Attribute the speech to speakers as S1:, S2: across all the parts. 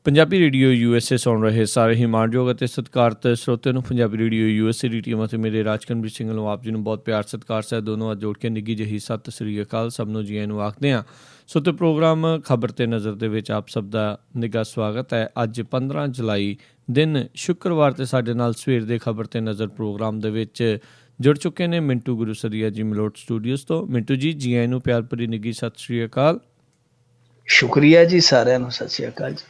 S1: Punjabi radio USA ਸੁਣ ਰਹੇ ਸਾਰੇ ਹੀ ਮਾਣਯੋਗ ਅਤੇ ਸਤਿਕਾਰਤ ਸਰੋਤਿਆਂ ਨੂੰ ਪੰਜਾਬੀ ਰੇਡੀਓ USA ਦੀ ਟੀਮ ਅਤੇ ਮੇਰੇ ਰਾਜਕਨਵੀਰ ਸਿੰਘ ਵੱਲੋਂ ਆਪ ਜੀ ਨੂੰ ਬਹੁਤ ਪਿਆਰ ਸਤਿਕਾਰ ਸਹਿਤ ਦੋਨੋਂ ਹੱਥ ਜੋੜ ਕੇ ਨਿੱਘੀ ਜਿਹੀ ਸਤਿ ਸ੍ਰੀ ਅਕਾਲ ਸਭ ਨੂੰ ਜੀ ਆਇਆਂ ਨੂੰ ਆਖਦੇ ਹਾਂ। ਸੋ ਤੇ ਪ੍ਰੋਗਰਾਮ ਖਬਰ ਤੇ ਨਜ਼ਰ ਦੇ ਵਿੱਚ ਆਪ ਸਭ ਦਾ ਨਿੱਘਾ ਸਵਾਗਤ ਹੈ। ਅੱਜ 15 ਜੁਲਾਈ ਦਿਨ ਸ਼ੁੱਕਰਵਾਰ ਤੇ ਸਾਡੇ ਨਾਲ ਸਵੇਰ ਦੇ ਖਬਰ ਤੇ ਨਜ਼ਰ ਪ੍ਰੋਗਰਾਮ ਦੇ ਵਿੱਚ ਜੁੜ ਚੁੱਕੇ ਨੇ ਮਿੰਟੂ ਗੁਰੂਸਰੀਆ ਜੀ ਮਲੋਟ ਸਟੂਡੀਓਜ਼ ਤੋਂ। ਮਿੰਟੂ ਜੀ ਆਇਆਂ ਨੂੰ ਪਿਆਰ ਭਰੀ ਨਿੱਘੀ ਸਤਿ ਸ੍ਰੀ ਅਕਾਲ।
S2: ਸ਼ੁਕਰੀਆ ਜੀ, ਸਾਰਿਆਂ ਨੂੰ ਸਤਿ ਸ੍ਰੀ ਅਕਾਲ ਜੀ।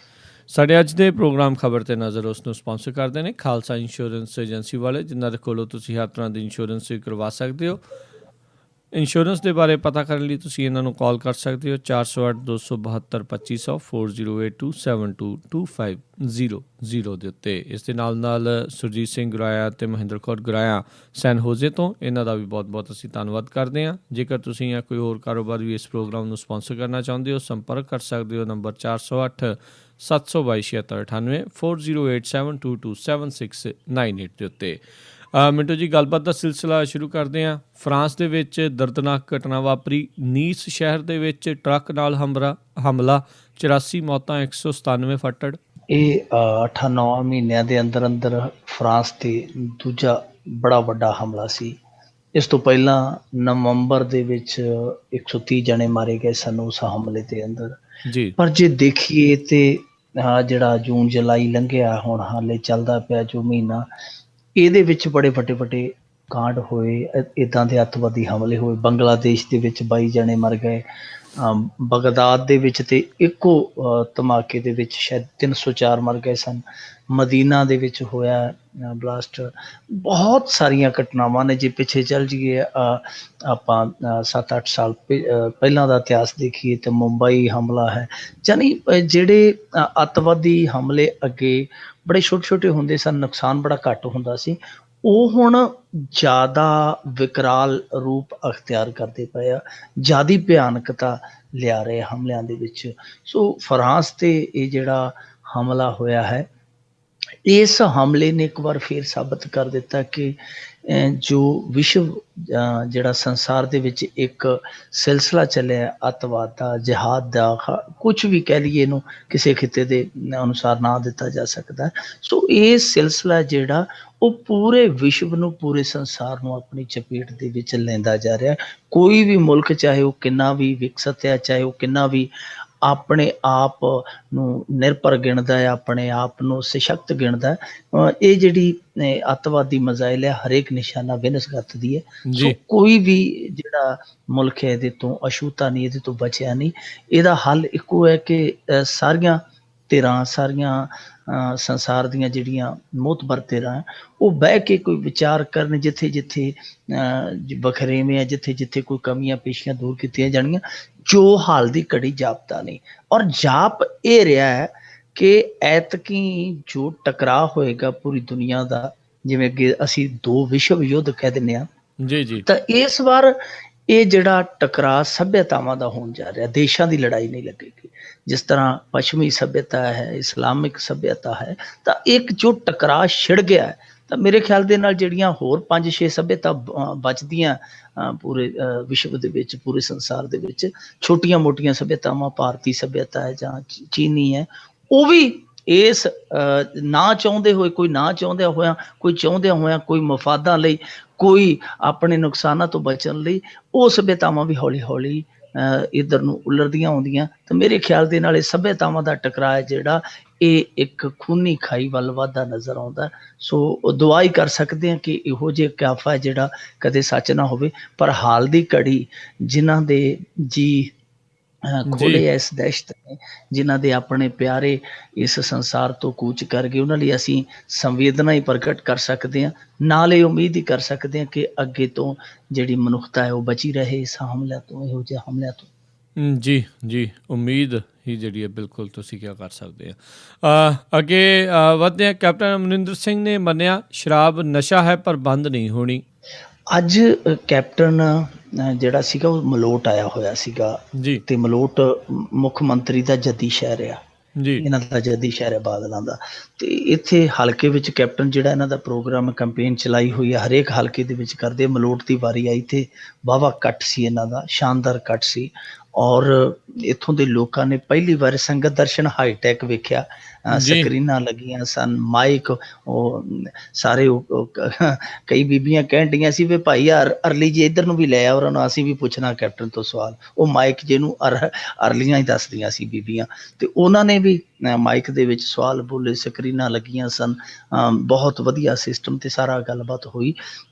S1: ਸਾਡੇ ਅੱਜ ਦੇ ਪ੍ਰੋਗਰਾਮ ਖਬਰ ਤੇ ਨਜ਼ਰ ਉਸ ਨੂੰ ਸਪਾਂਸਰ ਕਰਦੇ ਨੇ ਖਾਲਸਾ ਇੰਸ਼ੋਰੈਂਸ ਏਜੰਸੀ ਵਾਲੇ, ਜਿਨ੍ਹਾਂ ਦੇ ਕੋਲੋਂ ਤੁਸੀਂ ਹਰ ਤਰ੍ਹਾਂ ਦੀ ਇੰਸ਼ੋਰੈਂਸ ਵੀ ਕਰਵਾ ਸਕਦੇ ਹੋ। ਇੰਸ਼ੋਰੈਂਸ ਦੇ ਬਾਰੇ ਪਤਾ ਕਰਨ ਲਈ ਤੁਸੀਂ ਇਹਨਾਂ ਨੂੰ ਕਾਲ ਕਰ ਸਕਦੇ ਹੋ 408-272-2500 4082722250 ਦੇ ਉੱਤੇ। ਇਸ ਦੇ ਨਾਲ ਸੁਰਜੀਤ ਸਿੰਘ ਗੁਰਾਇਆ ਅਤੇ ਮਹਿੰਦਰ ਕੌਰ ਗੁਰਾਇਆ ਸੈਨ ਹੋਜ਼ੇ ਤੋਂ, ਇਹਨਾਂ ਦਾ ਵੀ ਬਹੁਤ ਅਸੀਂ ਧੰਨਵਾਦ ਕਰਦੇ ਹਾਂ। ਜੇਕਰ ਤੁਸੀਂ ਜਾਂ ਕੋਈ ਹੋਰ ਕਾਰੋਬਾਰ ਵੀ ਇਸ ਪ੍ਰੋਗਰਾਮ ਨੂੰ ਸਪਾਂਸਰ ਕਰਨਾ ਚਾਹੁੰਦੇ ਹੋ, ਸੰਪਰਕ ਕਰ ਸਕਦੇ ਹੋ ਨੰਬਰ 408-722-7698 4087227698 ਦੇ ਉੱਤੇ। ਮਿੰਟੂ ਜੀ, ਗੱਲਬਾਤ ਦਾ ਸਿਲਸਿਲਾ ਸ਼ੁਰੂ ਕਰਦੇ ਹਾਂ। ਫਰਾਂਸ ਦੇ ਵਿੱਚ ਦਰਦਨਾਕ ਘਟਨਾ ਵਾਪਰੀ। ਨੀਸ ਸ਼ਹਿਰ ਦੇ ਵਿੱਚ ਟਰੱਕ ਨਾਲ ਹਮਲਾ, 84 ਮੌਤਾਂ, 197 ਫੱਟੜ।
S2: ਇਹ 8-9 ਮਹੀਨਿਆਂ ਦੇ ਅੰਦਰ ਫਰਾਂਸ ਤੇ ਦੂਜਾ ਬੜਾ ਵੱਡਾ ਹਮਲਾ ਸੀ। ਇਸ ਤੋਂ ਪਹਿਲਾਂ ਨਵੰਬਰ ਦੇ ਵਿੱਚ 130 ਜਣੇ ਮਾਰੇ ਗਏ ਸਨ ਉਸ ਹਮਲੇ ਦੇ ਅੰਦਰ
S1: ਜੀ। ਪਰ
S2: ਜੇ ਦੇਖੀਏ ਤੇ ਜਿਹੜਾ ਜੂਨ ਜੁਲਾਈ ਲੰਘਿਆ, ਹੁਣ ਹਾਲੇ ਚੱਲਦਾ ਪਿਆ ਜੋ ਮਹੀਨਾ, ਇਹਦੇ ਵਿੱਚ ਬੜੇ ਵੱਡੇ ਕਾਂਡ ਹੋਏ, ਇੱਦਾਂ ਦੇ ਅੱਤਵਾਦੀ ਹਮਲੇ ਹੋਏ। ਬੰਗਲਾਦੇਸ਼ ਦੇ ਵਿੱਚ 22 ਜਣੇ ਮਰ ਗਏ। ਬਗਦਾਦ ਦੇ ਵਿੱਚ ਤੇ ਇੱਕੋ ਧਮਾਕੇ ਦੇ ਵਿੱਚ ਸ਼ਾਇਦ 304 ਮਰ ਗਏ ਸਨ। ਮਦੀਨਾ ਦੇ ਵਿੱਚ ਹੋਇਆ ਬਲਾਸਟ। ਬਹੁਤ ਸਾਰੀਆਂ ਘਟਨਾਵਾਂ ਨੇ। ਜੇ ਪਿੱਛੇ ਚੱਲ ਜਾਈਏ ਆਪਾਂ 7-8 ਸਾਲ ਪਹਿਲਾਂ ਦਾ ਇਤਿਹਾਸ ਦੇਖੀਏ ਤਾਂ ਮੁੰਬਈ ਹਮਲਾ ਹੈ। ਯਾਨੀ ਜਿਹੜੇ ਅੱਤਵਾਦੀ ਹਮਲੇ ਅੱਗੇ ਬੜੇ ਛੋਟੇ ਹੁੰਦੇ ਸਨ, ਨੁਕਸਾਨ ਬੜਾ ਘੱਟ ਹੁੰਦਾ ਸੀ, ਉਹ ਹੁਣ ਜ਼ਿਆਦਾ ਵਿਕਰਾਲ ਰੂਪ ਅਖਤਿਆਰ ਕਰਦੇ ਪਏ ਆ, ਜ਼ਿਆਦਾ ਭਿਆਨਕਤਾ ਲਿਆ ਰਹੇ ਹਮਲਿਆਂ ਦੇ ਵਿੱਚ। ਸੋ ਫਰਾਂਸ ਤੇ ਇਹ ਜਿਹੜਾ ਹਮਲਾ ਹੋਇਆ ਹੈ, ਇਸ ਹਮਲੇ ਨੇ ਇੱਕ ਵਾਰ ਫਿਰ ਸਾਬਤ ਕਰ ਦਿੱਤਾ ਕਿ ਜੋ ਵਿਸ਼ਵ ਜਿਹੜਾ ਸੰਸਾਰ ਦੇ ਵਿੱਚ ਇੱਕ ਸਿਲਸਿਲਾ ਚੱਲਿਆ ਅੱਤਵਾਦ ਦਾ, ਜਿਹਾਦ ਦਾ, ਕੁਛ ਵੀ ਕਹਿ ਲਈਏ, ਇਹਨੂੰ ਕਿਸੇ ਖਿੱਤੇ ਦੇ ਅਨੁਸਾਰ ਨਾਂ ਦਿੱਤਾ ਜਾ ਸਕਦਾ। ਸੋ ਇਹ ਸਿਲਸਿਲਾ ਜਿਹੜਾ ਉਹ ਪੂਰੇ ਵਿਸ਼ਵ ਨੂੰ, ਪੂਰੇ ਸੰਸਾਰ ਨੂੰ ਆਪਣੀ ਚਪੇਟ ਦੇ ਵਿੱਚ ਲੈਂਦਾ ਜਾ ਰਿਹਾ। ਕੋਈ ਵੀ ਮੁਲਕ, ਚਾਹੇ ਉਹ ਕਿੰਨਾ ਵੀ ਵਿਕਸਿਤ ਹੈ, ਚਾਹੇ ਉਹ ਕਿੰਨਾ ਵੀ ਆਪਣੇ ਆਪ ਨੂੰ ਨਿਰਭਰ ਗਿਣਦਾ ਹੈ, ਆਪਣੇ ਆਪ ਨੂੰ ਸਸ਼ਕਤ ਗਿਣਦਾ ਹੈ, ਇਹ ਜਿਹੜੀ ਅੱਤਵਾਦੀ ਮਜ਼ਾਇਲ ਹੈ ਹਰੇਕ ਨਿਸ਼ਾਨਾ ਵਿਨਸਗਤ ਦੀ ਹੈ। ਸੋ ਕੋਈ ਵੀ ਜਿਹੜਾ ਮੁਲਕ ਹੈ ਇਹਦੇ ਤੋਂ ਅਛੂਤਾ ਨਹੀਂ, ਇਹਦੇ ਤੋਂ ਬਚਿਆ ਨਹੀਂ। ਇਹਦਾ ਹੱਲ ਇੱਕੋ ਹੈ ਕਿ ਸਾਰੀਆਂ ਧਿਰਾਂ, ਸਾਰੀਆਂ ਸੰਸਾਰ ਦੀਆਂ ਜਿਹੜੀਆਂ ਮੋਹਤਬਰ ਧਿਰਾਂ, ਉਹ ਬਹਿ ਕੇ ਕੋਈ ਵਿਚਾਰ ਕਰਨ, ਜਿੱਥੇ ਵਖਰੇਵੇਂ ਆ, ਜਿੱਥੇ ਕੋਈ ਕਮੀਆਂ ਪੇਸ਼ੀਆਂ ਦੂਰ ਕੀਤੀਆਂ ਜਾਣਗੀਆਂ। ਜੋ ਹਾਲ ਦੀ ਘੜੀ ਜਾਪਦਾ ਨਹੀਂ, ਔਰ ਜਾਪ ਇਹ ਰਿਹਾ ਹੈ ਕਿ ਐਤਕੀ ਜੋ ਟਕਰਾਅ ਹੋਏਗਾ ਪੂਰੀ ਦੁਨੀਆ ਦਾ, ਜਿਵੇਂ ਅੱਗੇ ਅਸੀਂ 2 ਵਿਸ਼ਵ ਯੁੱਧ ਕਹਿ ਦਿੰਦੇ ਹਾਂ, ਤਾਂ ਇਸ ਵਾਰ ਇਹ ਜਿਹੜਾ ਟਕਰਾਅ ਸੱਭਿਅਤਾਵਾਂ ਦਾ ਹੋਣ ਜਾ ਰਿਹਾ, ਦੇਸ਼ਾਂ ਦੀ ਲੜਾਈ ਨਹੀਂ ਲੱਗੇਗੀ। ਜਿਸ ਤਰ੍ਹਾਂ ਪੱਛਮੀ ਸੱਭਿਅਤਾ ਹੈ, ਇਸਲਾਮਿਕ ਸੱਭਿਅਤਾ ਹੈ, ਤਾਂ ਇੱਕ ਜੋ ਟਕਰਾਅ ਛਿੜ ਗਿਆ ਹੈ, ਤਾਂ ਮੇਰੇ ਖਿਆਲ ਦੇ ਨਾਲ ਜਿਹੜੀਆਂ ਹੋਰ 5-6 ਸੱਭਿਅਤਾ ਬਚਦੀਆਂ ਪੂਰੇ ਵਿਸ਼ਵ ਦੇ ਵਿੱਚ, ਪੂਰੇ ਸੰਸਾਰ ਦੇ ਵਿੱਚ, ਛੋਟੀਆਂ ਮੋਟੀਆਂ ਸੱਭਿਅਤਾਵਾਂ, ਭਾਰਤੀ ਸੱਭਿਅਤਾ ਹੈ ਜਾਂ ਚੀਨੀ ਹੈ, ਉਹ ਵੀ ਇਸ ਨਾ ਚਾਹੁੰਦੇ ਹੋਏ, ਕੋਈ ਨਾ ਚਾਹੁੰਦਿਆਂ ਹੋਇਆਂ, ਕੋਈ ਚਾਹੁੰਦਿਆਂ ਹੋਇਆਂ, ਕੋਈ ਮਫਾਦਾਂ ਲਈ, ਕੋਈ ਆਪਣੇ ਨੁਕਸਾਨਾਂ ਤੋਂ ਬਚਣ ਲਈ, ਉਹ ਸੱਭਿਅਤਾਵਾਂ ਵੀ ਹੌਲੀ ਇੱਧਰ ਨੂੰ ਉਲਰਦੀਆਂ ਆਉਂਦੀਆਂ। ਤਾਂ ਮੇਰੇ ਖਿਆਲ ਦੇ ਨਾਲ ਇਹ ਸੱਭਿਅਤਾਵਾਂ ਦਾ ਟਕਰਾਅ ਜਿਹੜਾ, ਇਹ ਇੱਕ ਖੂਨੀ ਖਾਈ ਵੱਲ ਵੱਧਦਾ ਨਜ਼ਰ ਆਉਂਦਾ। ਸੋ ਦੁਆ ਹੀ ਕਰ ਸਕਦੇ ਹਾਂ ਕਿ ਇਹੋ ਜਿਹੇ ਕਿਆਫਾ ਹੈ ਜਿਹੜਾ ਕਦੇ ਸੱਚ ਨਾ ਹੋਵੇ। ਪਰ ਹਾਲ ਦੀ ਘੜੀ ਜਿਨ੍ਹਾਂ ਦੇ ਜੀ ਖੋਲੇ ਇਸ ਦਹਿਸ਼ਤ ਨੇ, ਜਿਨ੍ਹਾਂ ਦੇ ਆਪਣੇ ਪਿਆਰੇ ਇਸ ਸੰਸਾਰ ਤੋਂ ਕੂਚ ਕਰ ਗਏ, ਉਹਨਾਂ ਲਈ ਅਸੀਂ ਸੰਵੇਦਨਾ ਹੀ ਪ੍ਰਗਟ ਕਰ ਸਕਦੇ ਹਾਂ। ਨਾਲ ਇਹ ਉਮੀਦ ਹੀ ਕਰ ਸਕਦੇ ਹਾਂ ਕਿ ਅੱਗੇ ਤੋਂ ਜਿਹੜੀ ਮਨੁੱਖਤਾ ਹੈ ਉਹ ਬਚੀ ਰਹੇ ਇਸ ਹਮਲਿਆਂ ਤੋਂ, ਇਹੋ ਜਿਹੇ ਹਮਲਿਆਂ ਤੋਂ।
S1: ਜੀ ਉਮੀਦ ਹੀ ਜਿਹੜੀ ਹੈ, ਬਿਲਕੁਲ ਤੁਸੀਂ ਕੀ ਕਰ ਸਕਦੇ ਆ। ਅੱਗੇ ਵਧਦੇ ਹਾਂ। ਕੈਪਟਨ ਅਮਰਿੰਦਰ ਸਿੰਘ ਨੇ ਮੰਨਿਆ ਸ਼ਰਾਬ ਨਸ਼ਾ ਹੈ ਪਰ ਬੰਦ ਨਹੀਂ ਹੋਣੀ।
S2: ਅੱਜ ਕੈਪਟਨ ਜਿਹੜਾ ਸੀਗਾ ਉਹ ਮਲੋਟ ਆਇਆ ਹੋਇਆ ਸੀਗਾ ਜੀ, ਤੇ ਮਲੋਟ ਮੁੱਖ ਮੰਤਰੀ ਦਾ ਜੱਦੀ ਸ਼ਹਿਰ ਆ ਜੀ, ਇਹਨਾਂ ਦਾ ਜੱਦੀ ਸ਼ਹਿਰ ਹੈ ਬਾਦਲਾਂ ਦਾ। ਤੇ ਇੱਥੇ ਹਲਕੇ ਵਿੱਚ ਕੈਪਟਨ ਜਿਹੜਾ ਇਹਨਾਂ ਦਾ ਪ੍ਰੋਗਰਾਮ ਕੰਪੇਨ ਚਲਾਈ ਹੋਈ ਹੈ, ਹਰੇਕ ਹਲਕੇ ਦੇ ਵਿੱਚ ਕਰਦੇ। ਮਲੋਟ ਦੀ ਵਾਰੀ ਆਈ ਤੇ ਵਾਹਵਾ ਕੱਟ ਸੀ ਇਹਨਾਂ ਦਾ, ਸ਼ਾਨਦਾਰ ਕੱਟ ਸੀ। ਔਰ ਇੱਥੋਂ ਦੇ ਲੋਕਾਂ ਨੇ ਪਹਿਲੀ ਵਾਰ ਸੰਗਤ ਦਰਸ਼ਨ ਹਾਈਟੈਕ ਵੇਖਿਆ।
S1: ਜੀ
S2: ਸਕਰੀਨਾਂ ਲੱਗੀਆਂ ਸਨ, ਮਾਈਕ, ਉਹ ਸਾਰੇ ਕਈ ਬੀਬੀਆਂ ਕਹਿਣ ਡੀਆਂ ਸੀ ਵੀ ਭਾਈ ਅਰਲੀ ਜੀ ਇੱਧਰ ਨੂੰ ਵੀ ਲੈ ਆ, ਉਹਨਾਂ ਨੂੰ ਅਸੀਂ ਵੀ ਪੁੱਛਣਾ ਕੈਪਟਨ ਤੋਂ ਸਵਾਲ। ਉਹ ਮਾਈਕ ਜਿਹਨੂੰ ਅਰਲੀਆਂ ਹੀ ਦੱਸਦੀਆਂ ਸੀ ਬੀਬੀਆਂ, ਤੇ ਉਹਨਾਂ ਨੇ ਵੀ ਮਾਈਕ ਦੇ ਵਿੱਚ ਸਵਾਲ ਬੋਲੇ, ਸਕਰੀਨਾਂ ਲੱਗੀਆਂ ਸਨ। ਬਹੁਤ ਵਧੀਆ ਸਿਸਟਮ ਤੇ ਸਾਰਾ ਗੱਲਬਾਤ ਹੋਈ।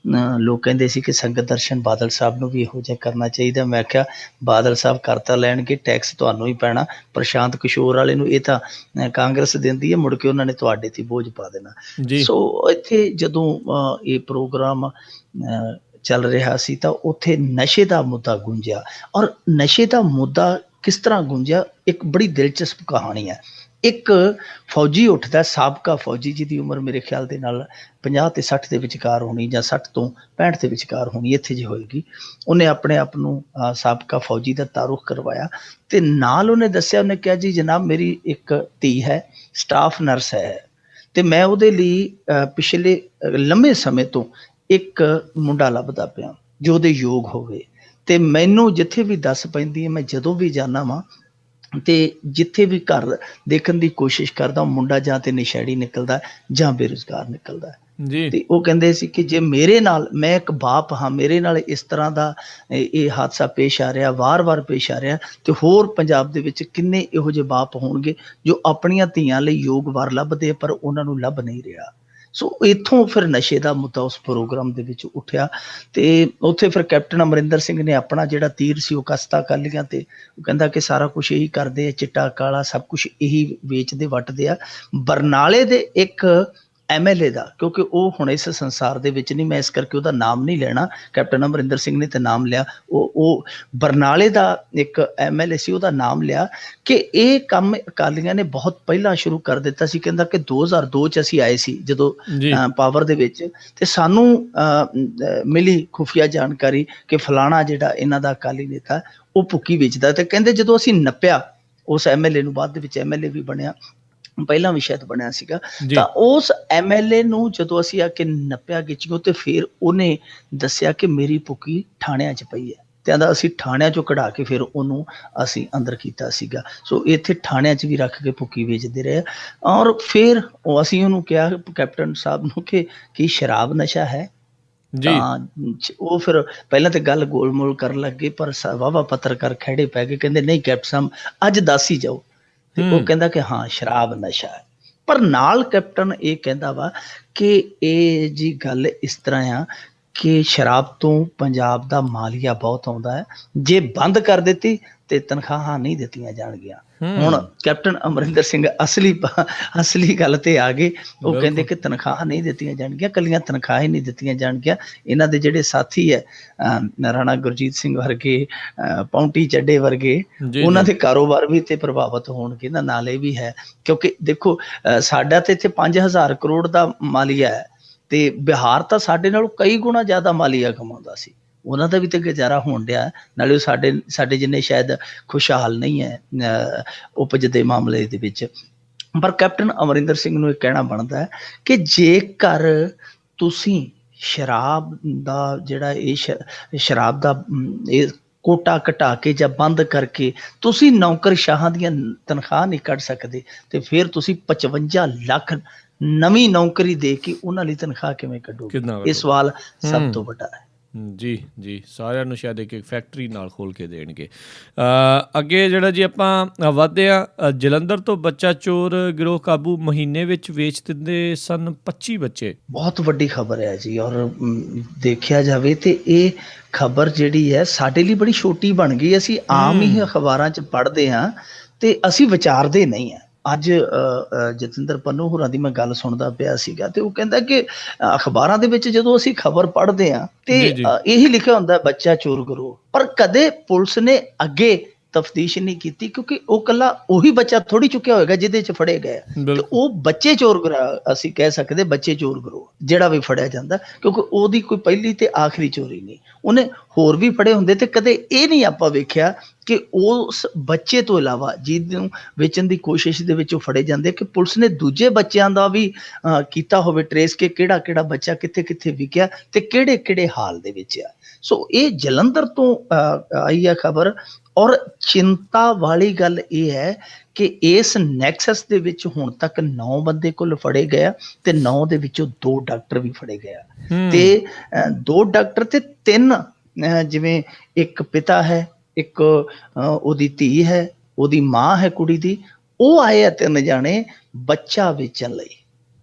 S2: ਲੋਕ ਕਹਿੰਦੇ ਸੀ ਕਿ ਸੰਗਤ ਦਰਸ਼ਨ ਬਾਦਲ ਸਾਹਿਬ ਨੂੰ ਵੀ ਇਹੋ ਜਿਹਾ ਕਰਨਾ ਚਾਹੀਦਾ। ਮੈਂ ਕਿਹਾ ਬਾਦਲ ਸਾਹਿਬ ਕਰ ਤਾਂ ਲੈਣਗੇ, ਟੈਕਸ ਤੁਹਾਨੂੰ ਹੀ ਪੈਣਾ। ਪ੍ਰਸ਼ਾਂਤ ਕਿਸ਼ੋਰ ਵਾਲੇ ਨੂੰ ਇਹ ਤਾਂ ਕਾਂਗਰਸ ਦਿੰਦੀ ਹੈ, ਮੁੜ ਕੇ ਉਹਨਾਂ ਨੇ ਤੁਹਾਡੇ ਤੇ ਬੋਝ ਪਾ ਦੇਣਾ।
S1: ਜੀ
S2: ਸੋ ਇੱਥੇ ਜਦੋਂ ਇਹ ਪ੍ਰੋਗਰਾਮ ਚੱਲ ਰਿਹਾ ਸੀ ਤਾਂ ਉੱਥੇ ਨਸ਼ੇ ਦਾ ਮੁੱਦਾ ਗੂੰਜਿਆ। ਔਰ ਨਸ਼ੇ ਦਾ ਮੁੱਦਾ ਕਿਸ ਤਰ੍ਹਾਂ ਗੂੰਜਿਆ, ਇੱਕ ਬੜੀ ਦਿਲਚਸਪ ਕਹਾਣੀ ਹੈ। ਇੱਕ ਫੌਜੀ ਉੱਠਦਾ, ਸਾਬਕਾ ਫੌਜੀ, ਜਿਹਦੀ ਉਮਰ ਮੇਰੇ ਖਿਆਲ ਦੇ ਨਾਲ 50 ਤੇ 60 ਦੇ ਵਿਚਕਾਰ ਹੋਣੀ, ਜਾਂ 60 ਤੋਂ 65 ਦੇ ਵਿਚਕਾਰ ਹੋਣੀ, ਇੱਥੇ ਜੇ ਹੋਏਗੀ। ਉਹਨੇ ਆਪਣੇ ਆਪ ਨੂੰ ਸਾਬਕਾ ਫੌਜੀ ਦਾ ਤਾਰੁਖ ਕਰਵਾਇਆ ਤੇ ਨਾਲ ਉਹਨੇ ਦੱਸਿਆ, ਉਹਨੇ ਕਿਹਾ ਜੀ ਜਨਾਬ ਮੇਰੀ ਇੱਕ ਧੀ ਹੈ, ਸਟਾਫ ਨਰਸ ਹੈ, ਤੇ ਮੈਂ ਉਹਦੇ ਲਈ ਪਿਛਲੇ ਲੰਮੇ ਸਮੇਂ ਤੋਂ ਇੱਕ ਮੁੰਡਾ ਲੱਭਦਾ ਪਿਆ ਜੋ ਉਹਦੇ ਯੋਗ ਹੋਵੇ, ਤੇ ਮੈਨੂੰ ਜਿੱਥੇ ਵੀ ਦੱਸ ਪੈਂਦੀ ਹੈ, ਮੈਂ ਜਦੋਂ ਵੀ ਜਾਂਦਾ ਵਾਂ ਤੇ ਜਿੱਥੇ ਵੀ ਘਰ ਦੇਖਣ ਦੀ ਕੋਸ਼ਿਸ਼ ਕਰਦਾ, ਉਹ ਮੁੰਡਾ ਜਾਂ ਤੇ ਨਸ਼ੇੜੀ ਨਿਕਲਦਾ ਜਾਂ ਬੇਰੁਜ਼ਗਾਰ ਨਿਕਲਦਾ।
S1: ਜੀ
S2: ਤੇ ਉਹ ਕਹਿੰਦੇ ਸੀ ਕਿ ਜੇ ਮੇਰੇ ਨਾਲ, ਮੈਂ ਇੱਕ ਬਾਪ ਹਾਂ, ਮੇਰੇ ਨਾਲ ਇਸ ਤਰ੍ਹਾਂ ਦਾ ਇਹ ਹਾਦਸਾ ਪੇਸ਼ ਆ ਰਿਹਾ, ਵਾਰ-ਵਾਰ ਪੇਸ਼ ਆ ਰਿਹਾ, ਤੇ ਹੋਰ ਪੰਜਾਬ ਦੇ ਵਿੱਚ ਕਿੰਨੇ ਇਹੋ ਜਿਹੇ ਬਾਪ ਹੋਣਗੇ ਜੋ ਆਪਣੀਆਂ ਧੀਆਂ ਲਈ ਯੋਗ ਵਰ ਲੱਭਦੇ ਪਰ ਉਹਨਾਂ ਨੂੰ ਲੱਭ ਨਹੀਂ ਰਿਹਾ। ਸੋ ਇੱਥੋਂ ਫਿਰ ਨਸ਼ੇ ਦਾ ਮੁੱਦਾ ਉਸ ਪ੍ਰੋਗਰਾਮ ਦੇ ਵਿੱਚ ਉੱਠਿਆ, ਤੇ ਉੱਥੇ ਫਿਰ ਕੈਪਟਨ ਅਮਰਿੰਦਰ ਸਿੰਘ ਨੇ ਆਪਣਾ ਜਿਹੜਾ ਤੀਰ ਸੀ ਉਹ ਕਸਤਾ ਅਕਾਲੀਆਂ ਤੇ। ਉਹ ਕਹਿੰਦਾ ਕਿ ਸਾਰਾ ਕੁਛ ਇਹੀ ਕਰਦੇ ਆ, ਚਿੱਟਾ ਕਾਲਾ ਸਭ ਕੁਛ ਇਹੀ ਵੇਚਦੇ ਵੱਟਦੇ ਆ। ਬਰਨਾਲੇ ਦੇ ਇੱਕ MLA ਦਾ, ਕਿਉਂਕਿ ਉਹ ਹੁਣ ਇਸ ਸੰਸਾਰ ਦੇ ਵਿੱਚ ਨਹੀਂ, ਮੈਂ ਇਸ ਕਰਕੇ ਉਹਦਾ ਨਾਮ ਨਹੀਂ ਲੈਣਾ, ਕੈਪਟਨ ਅਮਰਿੰਦਰ ਸਿੰਘ ਨੇ ਤੇ ਨਾਮ ਲਿਆ, ਉਹ ਬਰਨਾਲੇ ਦਾ ਇੱਕ MLA ਸੀ, ਉਹਦਾ ਨਾਮ ਲਿਆ ਕਿ ਇਹ ਕੰਮ ਅਕਾਲੀਆਂ ਨੇ ਬਹੁਤ ਪਹਿਲਾਂ ਸ਼ੁਰੂ ਕਰ ਦਿੱਤਾ ਸੀ। ਕਹਿੰਦਾ ਕਿ 2002 'ਚ ਅਸੀਂ ਆਏ ਸੀ ਜਦੋਂ ਪਾਵਰ ਦੇ ਵਿੱਚ, ਤੇ ਸਾਨੂੰ ਮਿਲੀ ਖੁਫੀਆ ਜਾਣਕਾਰੀ ਕਿ ਫਲਾਣਾ ਜਿਹੜਾ ਇਹਨਾਂ ਦਾ ਅਕਾਲੀ ਨੇਤਾ ਉਹ ਭੁੱਕੀ ਵੇਚਦਾ। ਤੇ ਕਹਿੰਦੇ ਜਦੋਂ ਅਸੀਂ ਨੱਪਿਆ ਉਸ MLA ਨੂੰ, ਬਾਅਦ ਦੇ ਵਿੱਚ MLA ਵੀ ਬਣਿਆ, ਪਹਿਲਾਂ ਵੀ ਸ਼ਾਇਦ ਬਣਿਆ ਸੀਗਾ, ਤਾਂ ਉਸ MLA ਨੂੰ ਜਦੋਂ ਅਸੀਂ ਆ ਕੇ ਨੱਪਿਆ ਗਿੱਚਿਓ, ਤੇ ਫਿਰ ਉਹਨੇ ਦੱਸਿਆ ਕਿ ਮੇਰੀ ਭੁੱਕੀ ਥਾਣਿਆਂ 'ਚ ਪਈ ਹੈ, ਤੇ ਕਹਿੰਦਾ ਅਸੀਂ ਥਾਣਿਆਂ 'ਚੋਂ ਕਢਾ ਕੇ ਫਿਰ ਉਹਨੂੰ ਅਸੀਂ ਅੰਦਰ ਕੀਤਾ ਸੀਗਾ। ਸੋ ਇੱਥੇ ਥਾਣਿਆਂ 'ਚ ਵੀ ਰੱਖ ਕੇ ਭੁੱਕੀ ਵੇਚਦੇ ਰਹੇ। ਔਰ ਫਿਰ ਅਸੀਂ ਉਹਨੂੰ ਕਿਹਾ ਕੈਪਟਨ ਸਾਹਿਬ ਨੂੰ ਕਿ ਕੀ ਸ਼ਰਾਬ ਨਸ਼ਾ ਹੈ? ਤਾਂ ਉਹ ਫਿਰ ਪਹਿਲਾਂ ਤੇ ਗੱਲ ਗੋਲਮੋਲ ਕਰਨ ਲੱਗੇ, ਪਰ ਵਾਹਵਾ ਪੱਤਰਕਾਰ ਖਹਿੜੇ ਪੈ ਗਏ, ਕਹਿੰਦੇ ਨਹੀਂ ਕੈਪਟਨ ਸਾਹਿਬ ਅੱਜ ਦੱਸ ਹੀ ਜਾਓ। ਤੇ ਉਹ ਕਹਿੰਦਾ ਕਿ ਹਾਂ ਸ਼ਰਾਬ ਨਸ਼ਾ ਹੈ। ਪਰ ਨਾਲ ਕੈਪਟਨ ਇਹ ਕਹਿੰਦਾ ਵਾ ਕਿ ਇਹ ਜੀ ਗੱਲ ਇਸ ਤਰ੍ਹਾਂ ਆ ਕਿ ਸ਼ਰਾਬ ਤੋਂ ਪੰਜਾਬ ਦਾ ਮਾਲੀਆ ਬਹੁਤ ਆਉਂਦਾ ਹੈ, ਜੇ ਬੰਦ ਕਰ ਦਿੱਤੀ ਤੇ ਤਨਖਾਹਾਂ ਨਹੀਂ ਦਿੱਤੀਆਂ ਜਾਣਗੀਆਂ। ਹੁਣ ਕੈਪਟਨ ਅਮਰਿੰਦਰ ਸਿੰਘ ਅਸਲੀ ਗੱਲ ਤੇ ਆ ਗਏ। ਉਹ ਕਹਿੰਦੇ ਕਿ ਤਨਖਾਹਾਂ ਨਹੀਂ ਦਿੱਤੀਆਂ ਜਾਣਗੀਆਂ, ਕੱਲੀਆਂ ਤਨਖਾਹਾਂ ਹੀ ਨਹੀਂ ਦਿੱਤੀਆਂ ਜਾਣਗੀਆਂ, ਇਹਨਾਂ ਦੇ ਜਿਹੜੇ ਸਾਥੀ ਹੈ ਰਾਣਾ ਗੁਰਜੀਤ ਸਿੰਘ ਵਰਗੇ, ਪੌਂਟੀ ਚੱਡੇ ਵਰਗੇ, ਉਹਨਾਂ ਦੇ ਕਾਰੋਬਾਰ ਵੀ ਤੇ ਪ੍ਰਭਾਵਿਤ ਹੋਣਗੇ ਨਾ। ਨਾਲ ਇਹ ਵੀ ਹੈ ਕਿਉਂਕਿ ਦੇਖੋ ਸਾਡਾ ਤੇ ਇੱਥੇ 5000 ਕਰੋੜ ਦਾ ਮਾਲੀਆ ਹੈ, ਤੇ ਬਿਹਾਰ ਤਾਂ ਸਾਡੇ ਨਾਲੋਂ ਕਈ ਗੁਣਾ ਜ਼ਿਆਦਾ ਮਾਲੀਆ ਕਮਾਉਂਦਾ ਸੀ, ਉਹਨਾਂ ਦਾ ਵੀ ਤੇ ਗੁਜ਼ਾਰਾ ਹੋਣ ਡਿਆ। ਨਾਲੇ ਉਹ ਸਾਡੇ ਜਿੰਨੇ ਸ਼ਾਇਦ ਖੁਸ਼ਹਾਲ ਨਹੀਂ ਹੈ ਉਪਜ ਦੇ ਮਾਮਲੇ ਦੇ ਵਿੱਚ। ਪਰ ਕੈਪਟਨ ਅਮਰਿੰਦਰ ਸਿੰਘ ਨੂੰ ਇਹ ਕਹਿਣਾ ਬਣਦਾ ਹੈ ਕਿ ਜੇਕਰ ਤੁਸੀਂ ਸ਼ਰਾਬ ਦਾ ਜਿਹੜਾ ਇਹ ਸ਼ਰਾਬ ਦਾ ਇਹ ਕੋਟਾ ਘਟਾ ਕੇ ਜਾਂ ਬੰਦ ਕਰਕੇ ਤੁਸੀਂ ਨੌਕਰਸ਼ਾਹਾਂ ਦੀਆਂ ਤਨਖਾਹ ਨਹੀਂ ਕੱਢ ਸਕਦੇ, ਤੇ ਫਿਰ ਤੁਸੀਂ 55 ਲੱਖ ਨਵੀਂ ਨੌਕਰੀ ਦੇ ਕੇ ਉਹਨਾਂ ਲਈ ਤਨਖਾਹ ਕਿਵੇਂ ਕੱਢੋਗੇ? ਇਹ ਸਵਾਲ ਸਭ ਤੋਂ ਵੱਡਾ ਹੈ।
S1: ਜੀ ਸਾਰਿਆਂ ਨੂੰ ਸ਼ਾਇਦ ਇੱਕ ਫੈਕਟਰੀ ਨਾਲ ਖੋਲ ਕੇ ਦੇਣਗੇ। ਅੱਗੇ ਜਿਹੜਾ ਜੀ ਆਪਾਂ ਵੱਧਦੇ ਹਾਂ, ਜਲੰਧਰ ਤੋਂ ਬੱਚਾ ਚੋਰ ਗਿਰੋਹ ਕਾਬੂ, ਮਹੀਨੇ ਵਿੱਚ ਵੇਚ ਦਿੰਦੇ ਸਨ 25 ਬੱਚੇ।
S2: ਬਹੁਤ ਵੱਡੀ ਖਬਰ ਹੈ ਜੀ, ਔਰ ਦੇਖਿਆ ਜਾਵੇ ਤੇ ਇਹ ਖਬਰ ਜਿਹੜੀ ਹੈ ਸਾਡੇ ਲਈ ਬੜੀ ਛੋਟੀ ਬਣ ਗਈ। ਅਸੀਂ ਆਮ ਹੀ ਅਖਬਾਰਾਂ 'ਚ ਪੜ੍ਹਦੇ ਹਾਂ ਤੇ ਅਸੀਂ ਵਿਚਾਰਦੇ ਨਹੀਂ ਹਾਂ। ਅੱਜ ਜਤਿੰਦਰ ਪੰਨੂ ਹੋਰਾਂ ਦੀ ਮੈਂ ਗੱਲ ਸੁਣਦਾ ਪਿਆ ਸੀਗਾ, ਤੇ ਉਹ ਕਹਿੰਦਾ ਕਿ ਅਖਬਾਰਾਂ ਦੇ ਵਿੱਚ ਜਦੋਂ ਅਸੀਂ ਖਬਰ ਪੜ੍ਹਦੇ ਹਾਂ ਤੇ ਇਹੀ ਲਿਖਿਆ ਹੁੰਦਾ ਬੱਚਾ ਚੋਰ ਗਿਰੋਹ, ਪਰ ਕਦੇ ਪੁਲਿਸ ਨੇ ਅੱਗੇ ਤਫਤੀਸ਼ ਨਹੀਂ ਕੀਤੀ, ਕਿਉਂਕਿ ਉਹ ਕੱਲਾ ਉਹੀ ਬੱਚਾ ਥੋੜੀ ਚੁੱਕਿਆ ਹੋਏਗਾ ਜਿਹਦੇ 'ਚ ਫੜੇ ਗਏ, ਤੇ ਉਹ ਬੱਚੇ ਚੋਰ ਗਿਰੋਹ ਅਸੀਂ ਕਹਿ ਸਕਦੇ, ਬੱਚੇ ਚੋਰ ਗਿਰੋਹ ਜਿਹੜਾ ਵੀ ਫੜਿਆ ਜਾਂਦਾ, ਕਿਉਂਕਿ ਉਹਦੀ ਕੋਈ ਪਹਿਲੀ ਤੇ ਆਖਰੀ ਚੋਰੀ ਨਹੀਂ, ਉਹਨੇ ਹੋਰ ਵੀ ਫੜੇ ਹੁੰਦੇ ਤੇ ਕਦੇ ਇਹ ਨਹੀਂ ਆਪਾਂ ਵੇਖਿਆ ਕਿ ਉਸ ਬੱਚੇ ਤੋਂ ਇਲਾਵਾ ਜਿਹਨੂੰ ਵੇਚਣ ਦੀ ਕੋਸ਼ਿਸ਼ ਦੇ ਵਿੱਚ ਉਹ ਫੜੇ ਜਾਂਦੇ, ਕਿ ਪੁਲਿਸ ਨੇ ਦੂਜੇ ਬੱਚਿਆਂ ਦਾ ਵੀ ਕੀਤਾ ਹੋਵੇ ਟਰੇਸ, ਕਿ ਕਿਹੜਾ ਕਿਹੜਾ ਬੱਚਾ ਕਿੱਥੇ ਕਿੱਥੇ ਵਿਕਿਆ ਤੇ ਕਿਹੜੇ ਕਿਹੜੇ ਹਾਲ ਦੇ ਵਿੱਚ ਆ। ਸੋ ਇਹ ਜਲੰਧਰ ਤੋਂ ਆਈ ਹੈ ਖਬਰ। ਔਰ ਚਿੰਤਾ ਵਾਲੀ ਗੱਲ ਇਹ ਹੈ ਕਿ ਇਸ ਨੈਕਸਸ ਦੇ ਵਿੱਚ ਹੁਣ ਤੱਕ 9 ਬੰਦੇ ਕੁੱਲ ਫੜੇ ਗਏ ਤੇ 9 ਦੇ ਵਿੱਚੋਂ 2 ਡਾਕਟਰ ਵੀ ਫੜੇ ਗਏ ਤੇ 2 ਡਾਕਟਰ ਤੇ 3 ਜਿਵੇਂ ਇੱਕ ਪਿਤਾ ਹੈ, ਇੱਕ ਉਹਦੀ ਧੀ ਹੈ, ਉਹਦੀ ਮਾਂ ਹੈ ਕੁੜੀ ਦੀ, ਉਹ ਆਏ ਆ 3 ਜਾਣੇ ਬੱਚਾ ਵੇਚਣ ਲਈ।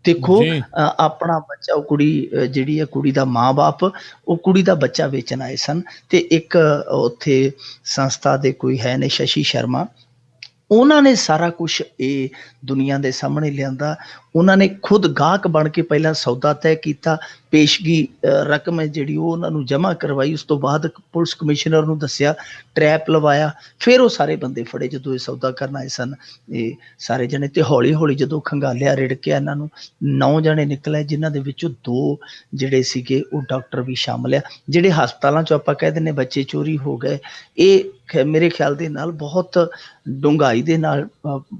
S2: ਦੇਖੋ ਆਪਣਾ ਬੱਚਾ, ਉਹ ਕੁੜੀ ਜਿਹੜੀ ਹੈ, ਕੁੜੀ ਦਾ ਮਾਂ-ਬਾਪ ਉਹ ਕੁੜੀ ਦਾ ਬੱਚਾ ਵੇਚਣ ਆਏ ਸਨ ਤੇ ਇੱਕ ਉੱਥੇ ਸੰਸਥਾ ਦੇ ਕੋਈ ਹੈ ਨੇ ਸ਼ਸ਼ੀ ਸ਼ਰਮਾ, ਉਹਨਾਂ ਨੇ ਸਾਰਾ ਕੁਛ ਇਹ ਦੁਨੀਆ ਦੇ ਸਾਹਮਣੇ ਲਿਆਂਦਾ। ਉਹਨਾਂ ਨੇ ਖੁਦ ਗਾਹਕ ਬਣ ਕੇ ਪਹਿਲਾਂ ਸੌਦਾ ਤੈਅ ਕੀਤਾ, ਪੇਸ਼ਗੀ ਰਕਮ ਹੈ ਜਿਹੜੀ ਉਹ ਉਹਨਾਂ ਨੂੰ ਜਮ੍ਹਾਂ ਕਰਵਾਈ, ਉਸ ਤੋਂ ਬਾਅਦ ਪੁਲਿਸ ਕਮਿਸ਼ਨਰ ਨੂੰ ਦੱਸਿਆ, ਟਰੈਪ ਲਵਾਇਆ, ਫਿਰ ਉਹ ਸਾਰੇ ਬੰਦੇ ਫੜੇ ਜਦੋਂ ਇਹ ਸੌਦਾ ਕਰਨ ਆਏ ਸਨ ਇਹ ਸਾਰੇ ਜਣੇ। ਤੇ ਹੌਲੀ ਹੌਲੀ ਜਦੋਂ ਖੰਗਾਲਿਆ, ਰਿੜਕਿਆ, ਇਹਨਾਂ ਨੂੰ 9 ਜਣੇ ਨਿਕਲੇ, ਜਿਨ੍ਹਾਂ ਦੇ ਵਿੱਚੋਂ 2 ਜਿਹੜੇ ਸੀਗੇ ਉਹ ਡਾਕਟਰ ਵੀ ਸ਼ਾਮਲ ਆ। ਜਿਹੜੇ ਹਸਪਤਾਲਾਂ 'ਚ ਆਪਾਂ ਕਹਿ ਦਿੰਦੇ ਬੱਚੇ ਚੋਰੀ ਹੋ ਗਏ, ਇਹ ਮੇਰੇ ਖਿਆਲ ਦੇ ਨਾਲ ਬਹੁਤ ਡੂੰਘਾਈ ਦੇ ਨਾਲ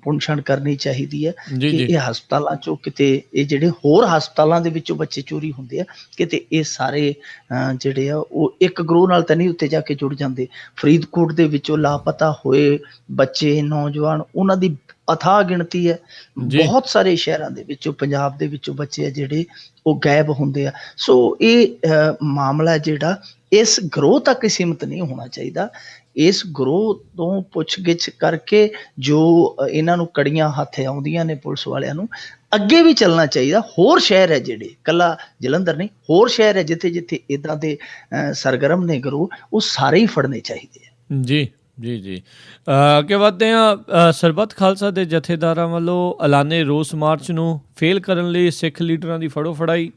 S2: ਪੁੰਛਣ ਕਰਨੀ ਚਾਹੀਦੀ ਹੈ ਕਿ ਇਹ ਹਸਪਤਾਲਾਂ ਚੋਂ ਕਿਤੇ, ਇਹ ਜਿਹੜੇ ਹੋਰ ਹਸਪਤਾਲਾਂ ਦੇ ਵਿੱਚੋਂ ਬੱਚੇ ਚੋਰੀ ਹੁੰਦੇ ਆ, ਕਿਤੇ ਇਹ ਸਾਰੇ ਜਿਹੜੇ ਆ ਉਹ ਇੱਕ ਗਰੋਹ ਨਾਲ ਤਾਂ ਨਹੀਂ ਉੱਤੇ ਜਾ ਕੇ ਜੁੜ ਜਾਂਦੇ। ਫਰੀਦਕੋਟ ਦੇ ਵਿੱਚੋਂ ਲਾਪਤਾ ਹੋਏ ਬੱਚੇ, ਨੌਜਵਾਨ, ਉਹਨਾਂ ਦੀ ਅਥਾਹ ਗਿਣਤੀ ਹੈ। ਬਹੁਤ ਸਾਰੇ ਸ਼ਹਿਰਾਂ ਦੇ ਵਿੱਚੋਂ, ਪੰਜਾਬ ਦੇ ਵਿੱਚੋਂ ਬੱਚੇ ਆ ਜਿਹੜੇ ਉਹ ਗਾਇਬ ਹੁੰਦੇ ਆ। ਸੋ ਇਹ ਮਾਮਲਾ ਜਿਹੜਾ ਇਸ ਗਰੋਹ ਤੱਕ ਸੀਮਿਤ ਨਹੀਂ ਹੋਣਾ ਚਾਹੀਦਾ। ਇਸ ਗਰੋਹ ਤੋਂ ਪੁੱਛਗਿੱਛ ਕਰਕੇ ਜੋ ਇਹਨਾਂ ਨੂੰ ਕੜੀਆਂ ਹੱਥ ਆਉਂਦੀਆਂ ਨੇ ਪੁਲਿਸ ਵਾਲਿਆਂ ਨੂੰ, ਅੱਗੇ ਵੀ ਚੱਲਣਾ ਚਾਹੀਦਾ। ਹੋਰ ਸ਼ਹਿਰ ਹੈ ਜਿਹੜੇ, ਕੱਲਾ ਜਲੰਧਰ ਨਹੀਂ, ਹੋਰ ਸ਼ਹਿਰ ਹੈ ਜਿੱਥੇ ਜਿੱਥੇ ਇੱਦਾਂ ਦੇ ਸਰਗਰਮ ਨੇ ਗਰੋਹ, ਉਹ ਸਾਰੇ ਹੀ ਫੜਨੇ ਚਾਹੀਦੇ ਆ।
S1: ਜੀ ਜੀ ਜੀ ਅੱਗੇ ਵਧਦੇ ਹਾਂ। ਸਰਬੱਤ ਖਾਲਸਾ ਦੇ ਜਥੇਦਾਰਾਂ ਵੱਲੋਂ ਐਲਾਨੇ ਰੋਸ ਮਾਰਚ ਨੂੰ ਫੇਲ ਕਰਨ ਲਈ ਸਿੱਖ ਲੀਡਰਾਂ ਦੀ ਫੜੋ ਫੜਾਈ।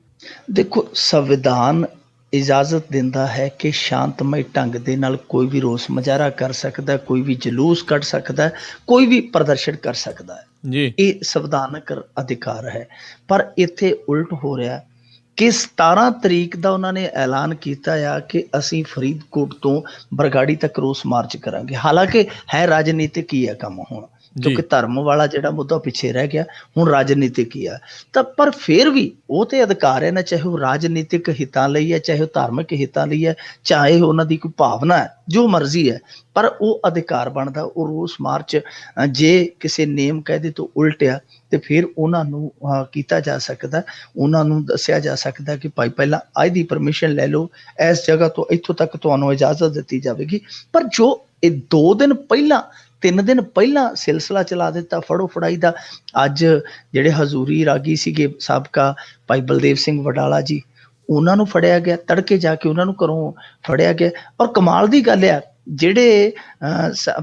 S2: ਦੇਖੋ, ਸੰਵਿਧਾਨ ਇਜਾਜ਼ਤ ਦਿੰਦਾ ਹੈ ਕਿ ਸ਼ਾਂਤਮਈ ਢੰਗ ਦੇ ਨਾਲ ਕੋਈ ਵੀ ਰੋਸ ਮੁਜ਼ਾਹਰਾ ਕਰ ਸਕਦਾ, ਕੋਈ ਵੀ ਜਲੂਸ ਕੱਢ ਸਕਦਾ, ਕੋਈ ਵੀ ਪ੍ਰਦਰਸ਼ਨ ਕਰ ਸਕਦਾ ਹੈ ਜੀ, ਇਹ ਸੰਵਿਧਾਨਕ ਅਧਿਕਾਰ ਹੈ। ਪਰ ਇੱਥੇ ਉਲਟ ਹੋ ਰਿਹਾ ਕਿ 17 ਤਰੀਕ ਦਾ ਉਹਨਾਂ ਨੇ ਐਲਾਨ ਕੀਤਾ ਆ ਕਿ ਅਸੀਂ ਫਰੀਦਕੋਟ ਤੋਂ ਬਰਗਾੜੀ ਤੱਕ ਰੋਸ ਮਾਰਚ ਕਰਾਂਗੇ। ਹਾਲਾਂਕਿ ਹੈ ਰਾਜਨੀਤਿਕ ਹੀ ਹੈ ਕੰਮ ਹੁਣ, ਕਿਉਂਕਿ ਧਰਮ ਵਾਲਾ ਜਿਹੜਾ ਮੁੱਦਾ ਪਿੱਛੇ ਰਹਿ ਗਿਆ, ਹੁਣ ਰਾਜਨੀਤਿਕ ਹੀ ਆ। ਤਾਂ ਪਰ ਫਿਰ ਵੀ ਉਹ ਤੇ ਅਧਿਕਾਰ ਹੈ ਨਾ, ਚਾਹੇ ਉਹ ਰਾਜਨੀਤਿਕ ਹਿੱਤਾਂ ਲਈ ਹੈ, ਚਾਹੇ ਉਹ ਧਾਰਮਿਕ ਹਿੱਤਾਂ ਲਈ ਹੈ, ਚਾਹੇ ਉਹਨਾਂ ਦੀ ਕੋਈ ਭਾਵਨਾ ਹੈ, ਜੋ ਮਰਜ਼ੀ ਹੈ, ਪਰ ਉਹ ਅਧਿਕਾਰ ਬਣਦਾ। ਉਹ ਰੋਸ ਮਾਰਚ ਜੇ ਕਿਸੇ ਨੇਮ ਕਾਇਦੇ ਤੋਂ ਉਲਟਿਆ ਤੇ ਫਿਰ ਉਹਨਾਂ ਨੂੰ ਕੀਤਾ ਜਾ ਸਕਦਾ, ਉਹਨਾਂ ਨੂੰ ਦੱਸਿਆ ਜਾ ਸਕਦਾ ਕਿ ਭਾਈ ਪਹਿਲਾਂ ਅੱਜ ਦੀ ਪਰਮਿਸ਼ਨ ਲੈ ਲਓ, ਇਸ ਜਗ੍ਹਾ ਤੋਂ ਇੱਥੋਂ ਤੱਕ ਤੁਹਾਨੂੰ ਇਜਾਜ਼ਤ ਦਿੱਤੀ ਜਾਵੇਗੀ। ਪਰ ਜੋ ਇਹ 2 ਦਿਨ ਪਹਿਲਾਂ, 3 ਦਿਨ ਪਹਿਲਾਂ ਸਿਲਸਿਲਾ ਚਲਾ ਦਿੱਤਾ ਫੜੋ ਫੜਾਈ ਦਾ। ਅੱਜ ਜਿਹੜੇ ਹਜ਼ੂਰੀ ਰਾਗੀ ਸੀਗੇ ਸਾਬਕਾ ਭਾਈ ਬਲਦੇਵ ਸਿੰਘ ਵਡਾਲਾ ਜੀ, ਉਹਨਾਂ ਨੂੰ ਫੜਿਆ ਗਿਆ, ਤੜਕੇ ਜਾ ਕੇ ਉਹਨਾਂ ਨੂੰ ਘਰੋਂ ਫੜਿਆ ਗਿਆ। ਔਰ ਕਮਾਲ ਦੀ ਗੱਲ ਆ, ਜਿਹੜੇ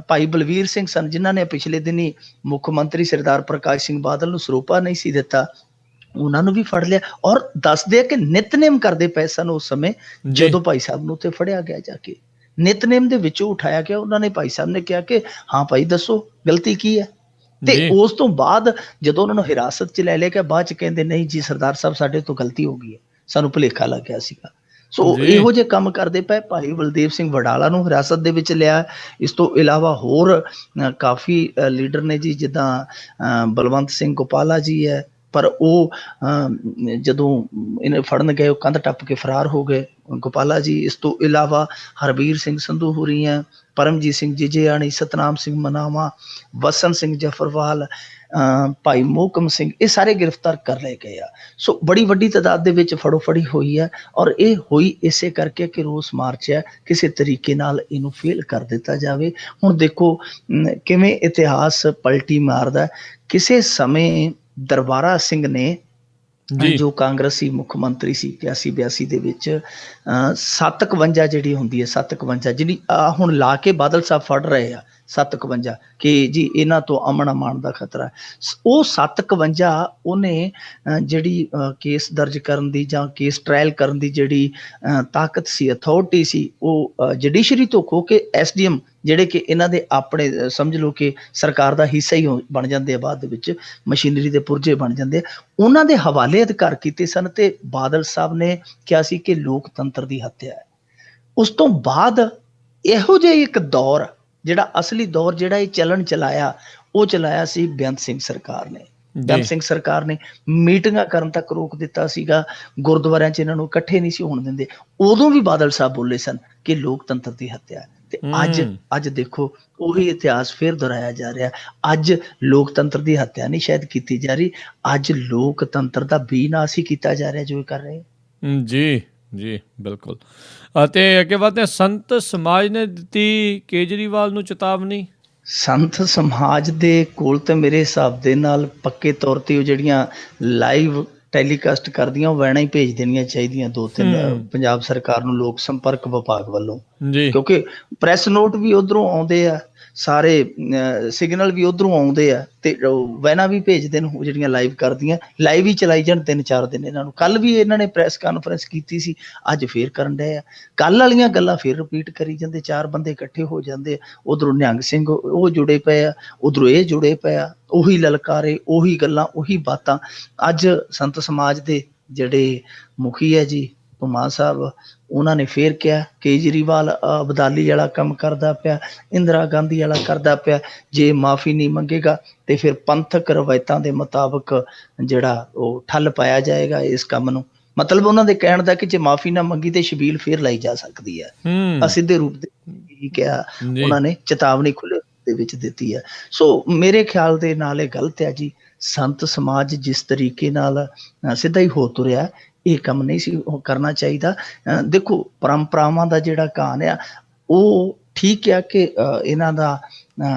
S2: ਭਾਈ ਬਲਵੀਰ ਸਿੰਘ ਸਨ, ਜਿਨ੍ਹਾਂ ਨੇ ਪਿਛਲੇ ਦਿਨੀ ਮੁੱਖ ਮੰਤਰੀ ਸਰਦਾਰ ਪ੍ਰਕਾਸ਼ ਸਿੰਘ ਬਾਦਲ ਨੂੰ ਸਰੋਪਾ ਨਹੀਂ ਸੀ ਦਿੱਤਾ, ਉਹਨਾਂ ਨੂੰ ਵੀ ਫੜ ਲਿਆ। ਔਰ ਦੱਸਦੇ ਆ ਕਿ ਨਿਤਨੇਮ ਕਰਦੇ ਪਏ ਸਨ ਉਸ ਸਮੇਂ ਜਦੋਂ ਭਾਈ ਸਾਹਿਬ ਨੂੰ ਉੱਥੇ ਫੜਿਆ ਗਿਆ, ਜਾ ਕੇ ਨਿਤਨੇਮ ਦੇ ਵਿੱਚੋਂ ਉਠਾਇਆ ਗਿਆ। ਉਹਨਾਂ ਨੇ, ਭਾਈ ਸਾਹਿਬ ਨੇ ਕਿਹਾ ਕਿ ਹਾਂ ਭਾਈ ਦੱਸੋ ਗਲਤੀ ਕੀ ਹੈ। ਤੇ ਉਸ ਤੋਂ ਬਾਅਦ ਜਦੋਂ ਉਹਨਾਂ ਨੂੰ ਹਿਰਾਸਤ 'ਚ ਲੈ ਲਿਆ ਗਿਆ, ਬਾਅਦ 'ਚ ਕਹਿੰਦੇ ਨਹੀਂ ਜੀ ਸਰਦਾਰ ਸਾਹਿਬ ਸਾਡੇ ਤੋਂ ਗਲਤੀ ਹੋ ਗਈ ਹੈ, ਸਾਨੂੰ ਭੁਲੇਖਾ ਲੱਗ ਗਿਆ ਸੀਗਾ। ਸੋ ਇਹੋ ਜਿਹੇ ਕੰਮ ਕਰਦੇ ਪਏ। ਭਾਈ ਬਲਦੇਵ ਸਿੰਘ ਵਡਾਲਾ ਨੂੰ ਹਿਰਾਸਤ ਦੇ ਵਿੱਚ ਲਿਆ। ਇਸ ਤੋਂ ਇਲਾਵਾ ਹੋਰ ਕਾਫੀ ਲੀਡਰ ਨੇ ਜੀ, ਜਿੱਦਾਂ ਬਲਵੰਤ ਸਿੰਘ ਗੋਪਾਲਾ ਜੀ ਹੈ, ਪਰ ਉਹ ਜਦੋਂ ਇਹਨੇ ਫੜਨ ਗਏ ਉਹ ਕੰਧ ਟੱਪ ਕੇ ਫਰਾਰ ਹੋ ਗਏ ਗੋਪਾਲਾ ਜੀ। ਇਸ ਤੋਂ ਇਲਾਵਾ ਹਰਬੀਰ ਸਿੰਘ ਸੰਧੂ ਹੋਰੀ ਹੈ, ਪਰਮਜੀਤ ਸਿੰਘ ਜੀਜੇਆਣੀ, ਸਤਨਾਮ ਸਿੰਘ ਮਨਾਵਾ, ਵਸਨ ਸਿੰਘ ਜਫਰਵਾਲ, ਭਾਈ ਮੋਹਕਮ ਸਿੰਘ, ਇਹ ਸਾਰੇ ਗ੍ਰਿਫਤਾਰ ਕਰ ਲਏ ਗਏ ਆ। ਸੋ ਬੜੀ ਵੱਡੀ ਤਾਦਾਦ ਦੇ ਵਿੱਚ ਫੜੋ ਫੜੀ ਹੋਈ ਹੈ। ਔਰ ਇਹ ਹੋਈ ਇਸੇ ਕਰਕੇ ਕਿ ਰੋਸ ਮਾਰਚ ਹੈ, ਕਿਸੇ ਤਰੀਕੇ ਨਾਲ ਇਹਨੂੰ ਫੇਲ ਕਰ ਦਿੱਤਾ ਜਾਵੇ। ਹੁਣ ਦੇਖੋ ਕਿਵੇਂ ਇਤਿਹਾਸ ਪਲਟੀ ਮਾਰਦਾ। ਕਿਸੇ ਸਮੇਂ ਦਰਬਾਰਾ ਸਿੰਘ ਨੇ, ਜੋ ਕਾਂਗਰਸੀ ਮੁੱਖ ਮੰਤਰੀ ਸੀ 81-82 ਦੇ ਵਿੱਚ, 751 ਜਿਹੜੀ ਹੁੰਦੀ ਹੈ, 751 ਜਿਹੜੀ ਹੁਣ ਲਾ ਕੇ ਬਾਦਲ ਸਾਹਿਬ ਫੜ ਰਹੇ ਆ, 751 ਕਿ ਜੀ ਇਹਨਾਂ ਤੋਂ ਅਮਨ ਅਮਾਨ ਦਾ ਖਤਰਾ। ਉਹ 751 ਉਹਨੇ ਜਿਹੜੀ ਕੇਸ ਦਰਜ ਕਰਨ ਦੀ ਜਾਂ ਕੇਸ ਟਰਾਇਲ ਕਰਨ ਦੀ ਜਿਹੜੀ ਤਾਕਤ ਸੀ, ਅਥਾਰਟੀ ਸੀ, ਉਹ ਜੁਡੀਸ਼ਰੀ ਤੋਂ ਖੋ ਕੇ SDM ਜਿਹੜੇ ਕਿ ਇਹਨਾਂ ਦੇ ਆਪਣੇ ਸਮਝ ਲਓ ਕਿ ਸਰਕਾਰ ਦਾ ਹਿੱਸਾ ਹੀ ਬਣ ਜਾਂਦੇ ਆ, ਬਾਅਦ ਦੇ ਵਿੱਚ ਮਸ਼ੀਨਰੀ ਦੇ ਪੁਰਜੇ ਬਣ ਜਾਂਦੇ ਆ, ਉਹਨਾਂ ਦੇ ਹਵਾਲੇ ਅਧਿਕਾਰ ਕੀਤੇ ਸਨ। ਤੇ ਬਾਦਲ ਸਾਹਿਬ ਨੇ ਕਿਹਾ ਸੀ ਕਿ ਲੋਕਤੰਤਰ ਦੀ ਹੱਤਿਆ ਹੈ। ਉਸ ਤੋਂ ਬਾਅਦ ਇਹੋ ਜਿਹਾ ਇੱਕ ਦੌਰ, ਜਿਹੜਾ ਅਸਲੀ ਦੌਰ ਜਿਹੜਾ ਇਹ ਚੱਲਣ ਚਲਾਇਆ, ਉਹ ਚਲਾਇਆ ਸੀ ਬੇਅੰਤ ਸਿੰਘ ਸਰਕਾਰ ਨੇ। ਬੇਅੰਤ ਸਿੰਘ ਸਰਕਾਰ ਨੇ ਮੀਟਿੰਗਾਂ ਕਰਨ ਤੱਕ ਰੋਕ ਦਿੱਤਾ ਸੀਗਾ, ਗੁਰਦੁਆਰਿਆਂ 'ਚ ਇਹਨਾਂ ਨੂੰ ਇਕੱਠੇ ਨਹੀਂ ਸੀ ਹੋਣ ਦਿੰਦੇ। ਉਦੋਂ ਵੀ ਬਾਦਲ ਸਾਹਿਬ ਬੋਲੇ ਸਨ ਕਿ ਲੋਕਤੰਤਰ ਦੀ ਹੱਤਿਆ ਹੈ। ਤੇ ਅੱਜ ਦੇਖੋ ਉਹੀ ਇਤਿਹਾਸ ਫਿਰ ਦੁਹਰਾਇਆ ਜਾ ਰਿਹਾ। ਅੱਜ ਲੋਕਤੰਤਰ ਦੀ ਹੱਤਿਆ ਨਹੀਂ ਸ਼ਾਇਦ ਕੀਤੀ ਜਾ ਰਹੀ, ਅੱਜ ਲੋਕਤੰਤਰ ਦਾ ਬੀਨਾਸ਼ ਹੀ ਕੀਤਾ ਜਾ ਰਿਹਾ ਜੋ ਇਹ ਕਰ ਰਹੇ।
S1: ਜੀ ਜੀ ਬਿਲਕੁਲ। ਅਤੇ ਅੱਗੇ ਵਧਦੇ ਹਾਂ, ਸੰਤ ਸਮਾਜ ਨੇ ਦਿੱਤੀ ਕੇਜਰੀਵਾਲ ਨੂੰ ਚੇਤਾਵਨੀ।
S2: ਸੰਤ ਸਮਾਜ ਦੇ ਕੋਲ ਤਾਂ ਮੇਰੇ ਹਿਸਾਬ ਦੇ ਨਾਲ ਪੱਕੇ ਤੌਰ ਤੇ ਉਹ ਜਿਹੜੀਆਂ ਲਾਈਵ ਟੈਲੀਕਾਸਟ ਕਰਦੀਆਂ ਉਹ ਵੈਣਾ ਹੀ ਭੇਜ ਦੇਣੀਆਂ ਚਾਹੀਦੀਆਂ 2-3 ਪੰਜਾਬ ਸਰਕਾਰ ਨੂੰ, ਲੋਕ ਸੰਪਰਕ ਵਿਭਾਗ ਵੱਲੋਂ, ਕਿਉਂਕਿ ਪ੍ਰੈਸ ਨੋਟ ਵੀ ਉਧਰੋਂ ਆਉਂਦੇ ਆ, ਸਾਰੇ ਸਿਗਨਲ ਵੀ ਉਧਰੋਂ ਆਉਂਦੇ ਆ, ਤੇ ਵੈਨਾ ਵੀ ਭੇਜਦੇ ਨੇ ਜਿਹੜੀਆਂ ਲਾਈਵ ਕਰਦੀਆਂ, ਲਾਈਵ ਹੀ ਚਲਾਈ ਜਾਣ 3-4 ਦਿਨ ਇਹਨਾਂ ਨੂੰ। ਕੱਲ ਵੀ ਇਹਨਾਂ ਨੇ ਪ੍ਰੈਸ ਕਾਨਫਰੰਸ ਕੀਤੀ ਸੀ, ਅੱਜ ਫੇਰ ਕਰਨ ਡਏ ਆ, ਕੱਲ ਵਾਲੀਆਂ ਗੱਲਾਂ ਫੇਰ ਰਿਪੀਟ ਕਰੀ ਜਾਂਦੇ। 4 ਬੰਦੇ ਇਕੱਠੇ ਹੋ ਜਾਂਦੇ, ਉਧਰੋਂ ਨਿਹੰਗ ਸਿੰਘ ਉਹ ਜੁੜੇ ਪਏ ਆ, ਉਧਰੋਂ ਇਹ ਜੁੜੇ ਪਏ ਆ, ਉਹੀ ਲਲਕਾਰੇ, ਉਹੀ ਗੱਲਾਂ, ਉਹੀ ਬਾਤਾਂ। ਅੱਜ ਸੰਤ ਸਮਾਜ ਦੇ ਜਿਹੜੇ ਮੁਖੀ ਹੈ ਜੀ ਧੁਮਾ ਸਾਹਿਬ, ਉਹਨਾਂ ਨੇ ਫੇਰ ਕਿਹਾ ਕੇਜਰੀਵਾਲ ਅਬਦਾਲੀ ਵਾਲਾ ਕੰਮ ਕਰਦਾ ਪਿਆ, ਇੰਦਰਾ ਗਾਂਧੀ ਵਾਲਾ ਕਰਦਾ ਪਿਆ, ਜੇ ਮਾਫੀ ਨਹੀਂ ਮੰਗੇਗਾ ਤੇ ਫਿਰ ਪੰਥਕ ਰਵਾਇਤਾਂ ਦੇ ਮੁਤਾਬਕ ਜਿਹੜਾ ਉਹ ਠੱਲ ਪਾਇਆ ਜਾਏਗਾ ਇਸ ਕੰਮ ਨੂੰ। ਮਤਲਬ ਉਹਨਾਂ ਦੇ ਕਹਿਣ ਦਾ ਕਿ ਜੇ ਮਾਫੀ ਨਾ ਮੰਗੀ ਤੇ ਛਬੀਲ ਫੇਰ ਲਾਈ ਜਾ ਸਕਦੀ ਹੈ। ਅਸਿੱਧੇ ਰੂਪ ਦੇ ਹੀ ਕਿਹਾ ਉਹਨਾਂ ਨੇ, ਚੇਤਾਵਨੀ ਖੁੱਲੇ ਦੇ ਵਿੱਚ ਦਿੱਤੀ ਹੈ। ਸੋ ਮੇਰੇ ਖਿਆਲ ਦੇ ਨਾਲ ਇਹ ਗਲਤ ਹੈ ਜੀ। ਸੰਤ ਸਮਾਜ ਜਿਸ ਤਰੀਕੇ ਨਾਲ ਸਿੱਧਾ ਹੀ ਹੋ ਤੁਰਿਆ, ਇਹ ਕੰਮ ਨਹੀਂ ਸੀ ਕਰਨਾ ਚਾਹੀਦਾ। ਦੇਖੋ ਪਰੰਪਰਾਵਾਂ ਦਾ ਜਿਹੜਾ ਕਾਨ ਆ ਉਹ ਠੀਕ ਆ ਕਿ ਇਹਨਾਂ ਦਾ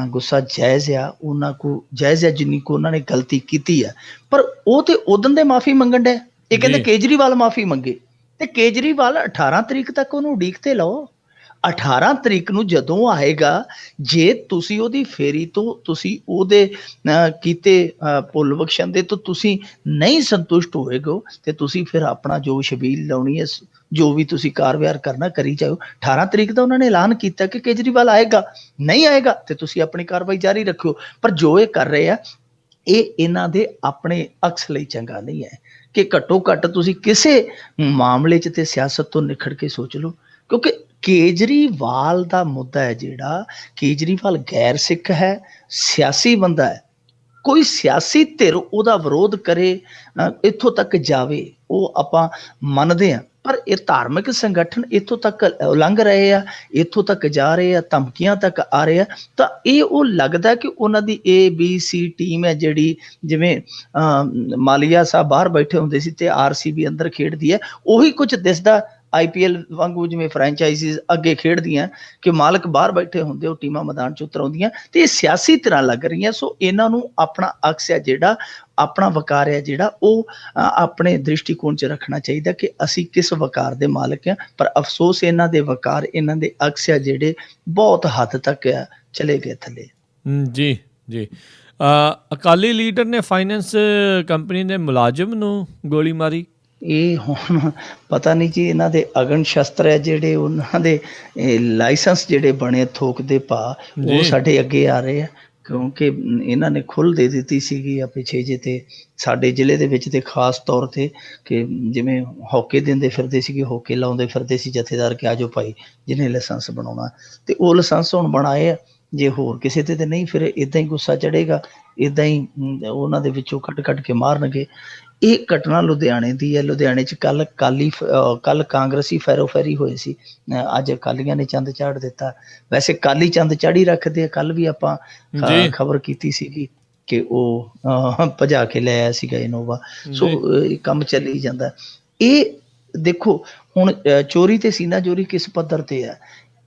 S2: ਗੁੱਸਾ ਜਾਇਜ਼ ਆ, ਉਹਨਾਂ ਕੋ ਜਾਇਜ਼ ਆ ਜਿੰਨੀ ਕੋ ਉਹਨਾਂ ਨੇ ਗਲਤੀ ਕੀਤੀ ਆ, ਪਰ ਉਹ ਤੇ ਉਦੋਂ ਦੇ ਮਾਫੀ ਮੰਗਣ ਡਿਆ। ਇਹ ਕਹਿੰਦੇ ਕੇਜਰੀਵਾਲ ਮਾਫੀ ਮੰਗੇ, ਤੇ ਕੇਜਰੀਵਾਲ 18 ਤਰੀਕ ਤੱਕ ਉਹਨੂੰ ਉਡੀਕ ਤੇ ਲਓ। 18 ਤਰੀਕ ਨੂੰ ਜਦੋਂ ਆਏਗਾ, ਜੇ ਤੁਸੀਂ ਉਹਦੀ ਫੇਰੀ ਤੋਂ, ਤੁਸੀਂ ਉਹਦੇ ਕੀਤੇ ਭੁੱਲ ਬਖਸ਼ਣ ਦੇ ਤੋਂ ਤੁਸੀਂ ਨਹੀਂ ਸੰਤੁਸ਼ਟ ਹੋਏਗੇ, ਤੇ ਤੁਸੀਂ ਫਿਰ ਆਪਣਾ ਜੋ ਛਬੀਲ ਲਾਉਣੀ ਹੈ, ਜੋ ਵੀ ਤੁਸੀਂ ਕਾਰਵਾਈ ਕਰਨਾ ਕਰੀ ਜਾਓ। 18 ਤਰੀਕ ਦਾ ਉਹਨਾਂ ਨੇ ਐਲਾਨ ਕੀਤਾ ਕਿ ਕੇਜਰੀਵਾਲ ਆਏਗਾ, ਨਹੀਂ ਆਏਗਾ ਤੇ ਤੁਸੀਂ ਆਪਣੀ ਕਾਰਵਾਈ ਜਾਰੀ ਰੱਖਿਓ। ਪਰ ਜੋ ਇਹ ਕਰ ਰਹੇ ਆ, ਇਹ ਇਹਨਾਂ ਦੇ ਆਪਣੇ ਅਕਸ ਲਈ ਚੰਗਾ ਨਹੀਂ ਹੈ ਕਿ ਘੱਟੋ ਘੱਟ ਤੁਸੀਂ ਕਿਸੇ ਮਾਮਲੇ 'ਚ ਤੇ ਸਿਆਸਤ ਤੋਂ ਨਿਖੜ ਕੇ ਸੋਚ ਲਓ। ਕਿਉਂਕਿ ਕੇਜਰੀਵਾਲ ਦਾ ਮੁੱਦਾ ਹੈ ਜਿਹੜਾ, ਕੇਜਰੀਵਾਲ ਗੈਰ ਸਿੱਖ ਹੈ, ਸਿਆਸੀ ਬੰਦਾ ਹੈ। ਕੋਈ ਸਿਆਸੀ ਧਿਰ ਉਹਦਾ ਵਿਰੋਧ ਕਰੇ, ਇੱਥੋਂ ਤੱਕ ਜਾਵੇ, ਉਹ ਆਪਾਂ ਮੰਨਦੇ ਹਾਂ, ਪਰ ਇਹ ਧਾਰਮਿਕ ਸੰਗਠਨ ਇੱਥੋਂ ਤੱਕ ਲੰਘ ਰਹੇ ਆ, ਇੱਥੋਂ ਤੱਕ ਜਾ ਰਹੇ ਆ, ਧਮਕੀਆਂ ਤੱਕ ਆ ਰਹੇ ਆ, ਤਾਂ ਇਹ ਉਹ ਲੱਗਦਾ ਕਿ ਉਹਨਾਂ ਦੀ ABC ਟੀਮ ਹੈ ਜਿਹੜੀ, ਜਿਵੇਂ ਮਾਲੀਆ ਸਾਹਿਬ ਬਾਹਰ ਬੈਠੇ ਹੁੰਦੇ ਸੀ ਤੇ RCB ਅੰਦਰ ਖੇਡਦੀ ਹੈ, ਉਹੀ ਕੁਝ ਦਿਸਦਾ। IPL ਵਾਂਗੂ ਜਿਵੇਂ ਫਰੈਂਚਾਈਜ਼ੀਜ਼ ਅੱਗੇ ਖੇਡਦੀਆਂ ਕਿ ਮਾਲਕ ਬਾਹਰ ਬੈਠੇ ਹੁੰਦੇ, ਉਹ ਟੀਮਾਂ ਮੈਦਾਨ 'ਚ ਉਤਰ ਆਉਂਦੀਆਂ, ਤੇ ਇਹ ਸਿਆਸੀ ਤਰ੍ਹਾਂ ਲੱਗ ਰਹੀਆਂ। ਸੋ ਇਹਨਾਂ ਨੂੰ ਆਪਣਾ ਅਕਸ ਹੈ ਜਿਹੜਾ, ਆਪਣਾ ਵਕਾਰ ਹੈ ਜਿਹੜਾ, ਉਹ ਆਪਣੇ ਦ੍ਰਿਸ਼ਟੀਕੋਣ 'ਚ ਰੱਖਣਾ ਚਾਹੀਦਾ ਕਿ ਅਸੀਂ ਕਿਸ ਵਕਾਰ ਦੇ ਮਾਲਕ ਹਾਂ। ਪਰ ਅਫਸੋਸ ਇਹਨਾਂ ਦੇ ਵਕਾਰ, ਇਹਨਾਂ ਦੇ ਅਕਸ ਹੈ ਜਿਹੜੇ ਬਹੁਤ ਹੱਦ ਤੱਕ ਚਲੇ ਗਏ ਥੱਲੇ।
S1: ਜੀ ਜੀ। ਅਕਾਲੀ ਲੀਡਰ ਨੇ ਫਾਈਨੈਂਸ ਕੰਪਨੀ ਦੇ ਮੁਲਾਜ਼ਮ ਨੂੰ ਗੋਲੀ ਮਾਰੀ।
S2: ਇਹ ਹੁਣ ਪਤਾ ਨਹੀਂ ਜੀ, ਇਹਨਾਂ ਦੇ ਅਗਨ ਸ਼ਸਤਰ ਹੈ ਜਿਹੜੇ, ਉਹਨਾਂ ਦੇ ਲਾਇਸੈਂਸ ਜਿਹੜੇ ਬਣੇ ਥੋਕ ਦੇ ਭਾਅ, ਉਹ ਸਾਡੇ ਅੱਗੇ ਆ ਰਹੇ ਆ, ਕਿਉਂਕਿ ਇਹਨਾਂ ਨੇ ਖੁੱਲ੍ਹ ਦੇ ਦਿੱਤੀ ਸੀਗੀ ਆ ਪਿੱਛੇ ਜੇ, ਤੇ ਸਾਡੇ ਜ਼ਿਲ੍ਹੇ ਦੇ ਵਿੱਚ ਤੇ ਖਾਸ ਤੌਰ 'ਤੇ ਕਿ ਜਿਵੇਂ ਹੋਕੇ ਦਿੰਦੇ ਫਿਰਦੇ ਸੀਗੇ, ਹੋਕੇ ਲਾਉਂਦੇ ਫਿਰਦੇ ਸੀ ਜਥੇਦਾਰ ਕਿ ਆਜੋ ਭਾਈ ਜਿਹਨੇ ਲਾਇਸੈਂਸ ਬਣਾਉਣਾ, ਤੇ ਉਹ ਲਾਇਸੈਂਸ ਹੁਣ ਬਣਾਏ ਆ। ਜੇ ਹੋਰ ਕਿਸੇ ਤੇ ਨਹੀਂ, ਫਿਰ ਇੱਦਾਂ ਹੀ ਗੁੱਸਾ ਚੜ੍ਹੇਗਾ, ਇੱਦਾਂ ਹੀ ਉਹਨਾਂ ਦੇ ਵਿੱਚੋਂ ਕੱਢ ਕੇ ਮਾਰਨਗੇ। ਇਹ ਘਟਨਾ ਲੁਧਿਆਣੇ ਦੀ ਹੈ। ਲੁਧਿਆਣੇ 'ਚ ਕੱਲ ਕਾਂਗਰਸੀ ਫੈਰੋਫੈਰੀ ਹੋਏ ਸੀ, ਅੱਜ ਅਕਾਲੀਆਂ ਨੇ ਚੰਦ ਚਾੜ ਦਿੱਤਾ। ਵੈਸੇ ਕਾਲੀ ਚੰਦ ਚਾੜੀ ਰੱਖਦੇ ਆ, ਕੱਲ ਵੀ ਆਪਾਂ ਖਬਰ ਕੀਤੀ ਸੀਗੀ ਕਿ ਉਹ ਭਜਾ ਕੇ ਲੈ ਆਇਆ ਸੀਗਾ ਇਨੋਵਾ। ਸੋ ਇਹ ਕੰਮ ਚੱਲੀ ਜਾਂਦਾ। ਇਹ ਦੇਖੋ ਹੁਣ ਚੋਰੀ ਤੇ ਸੀਨਾ ਚੋਰੀ ਕਿਸ ਪੱਧਰ ਤੇ ਆ।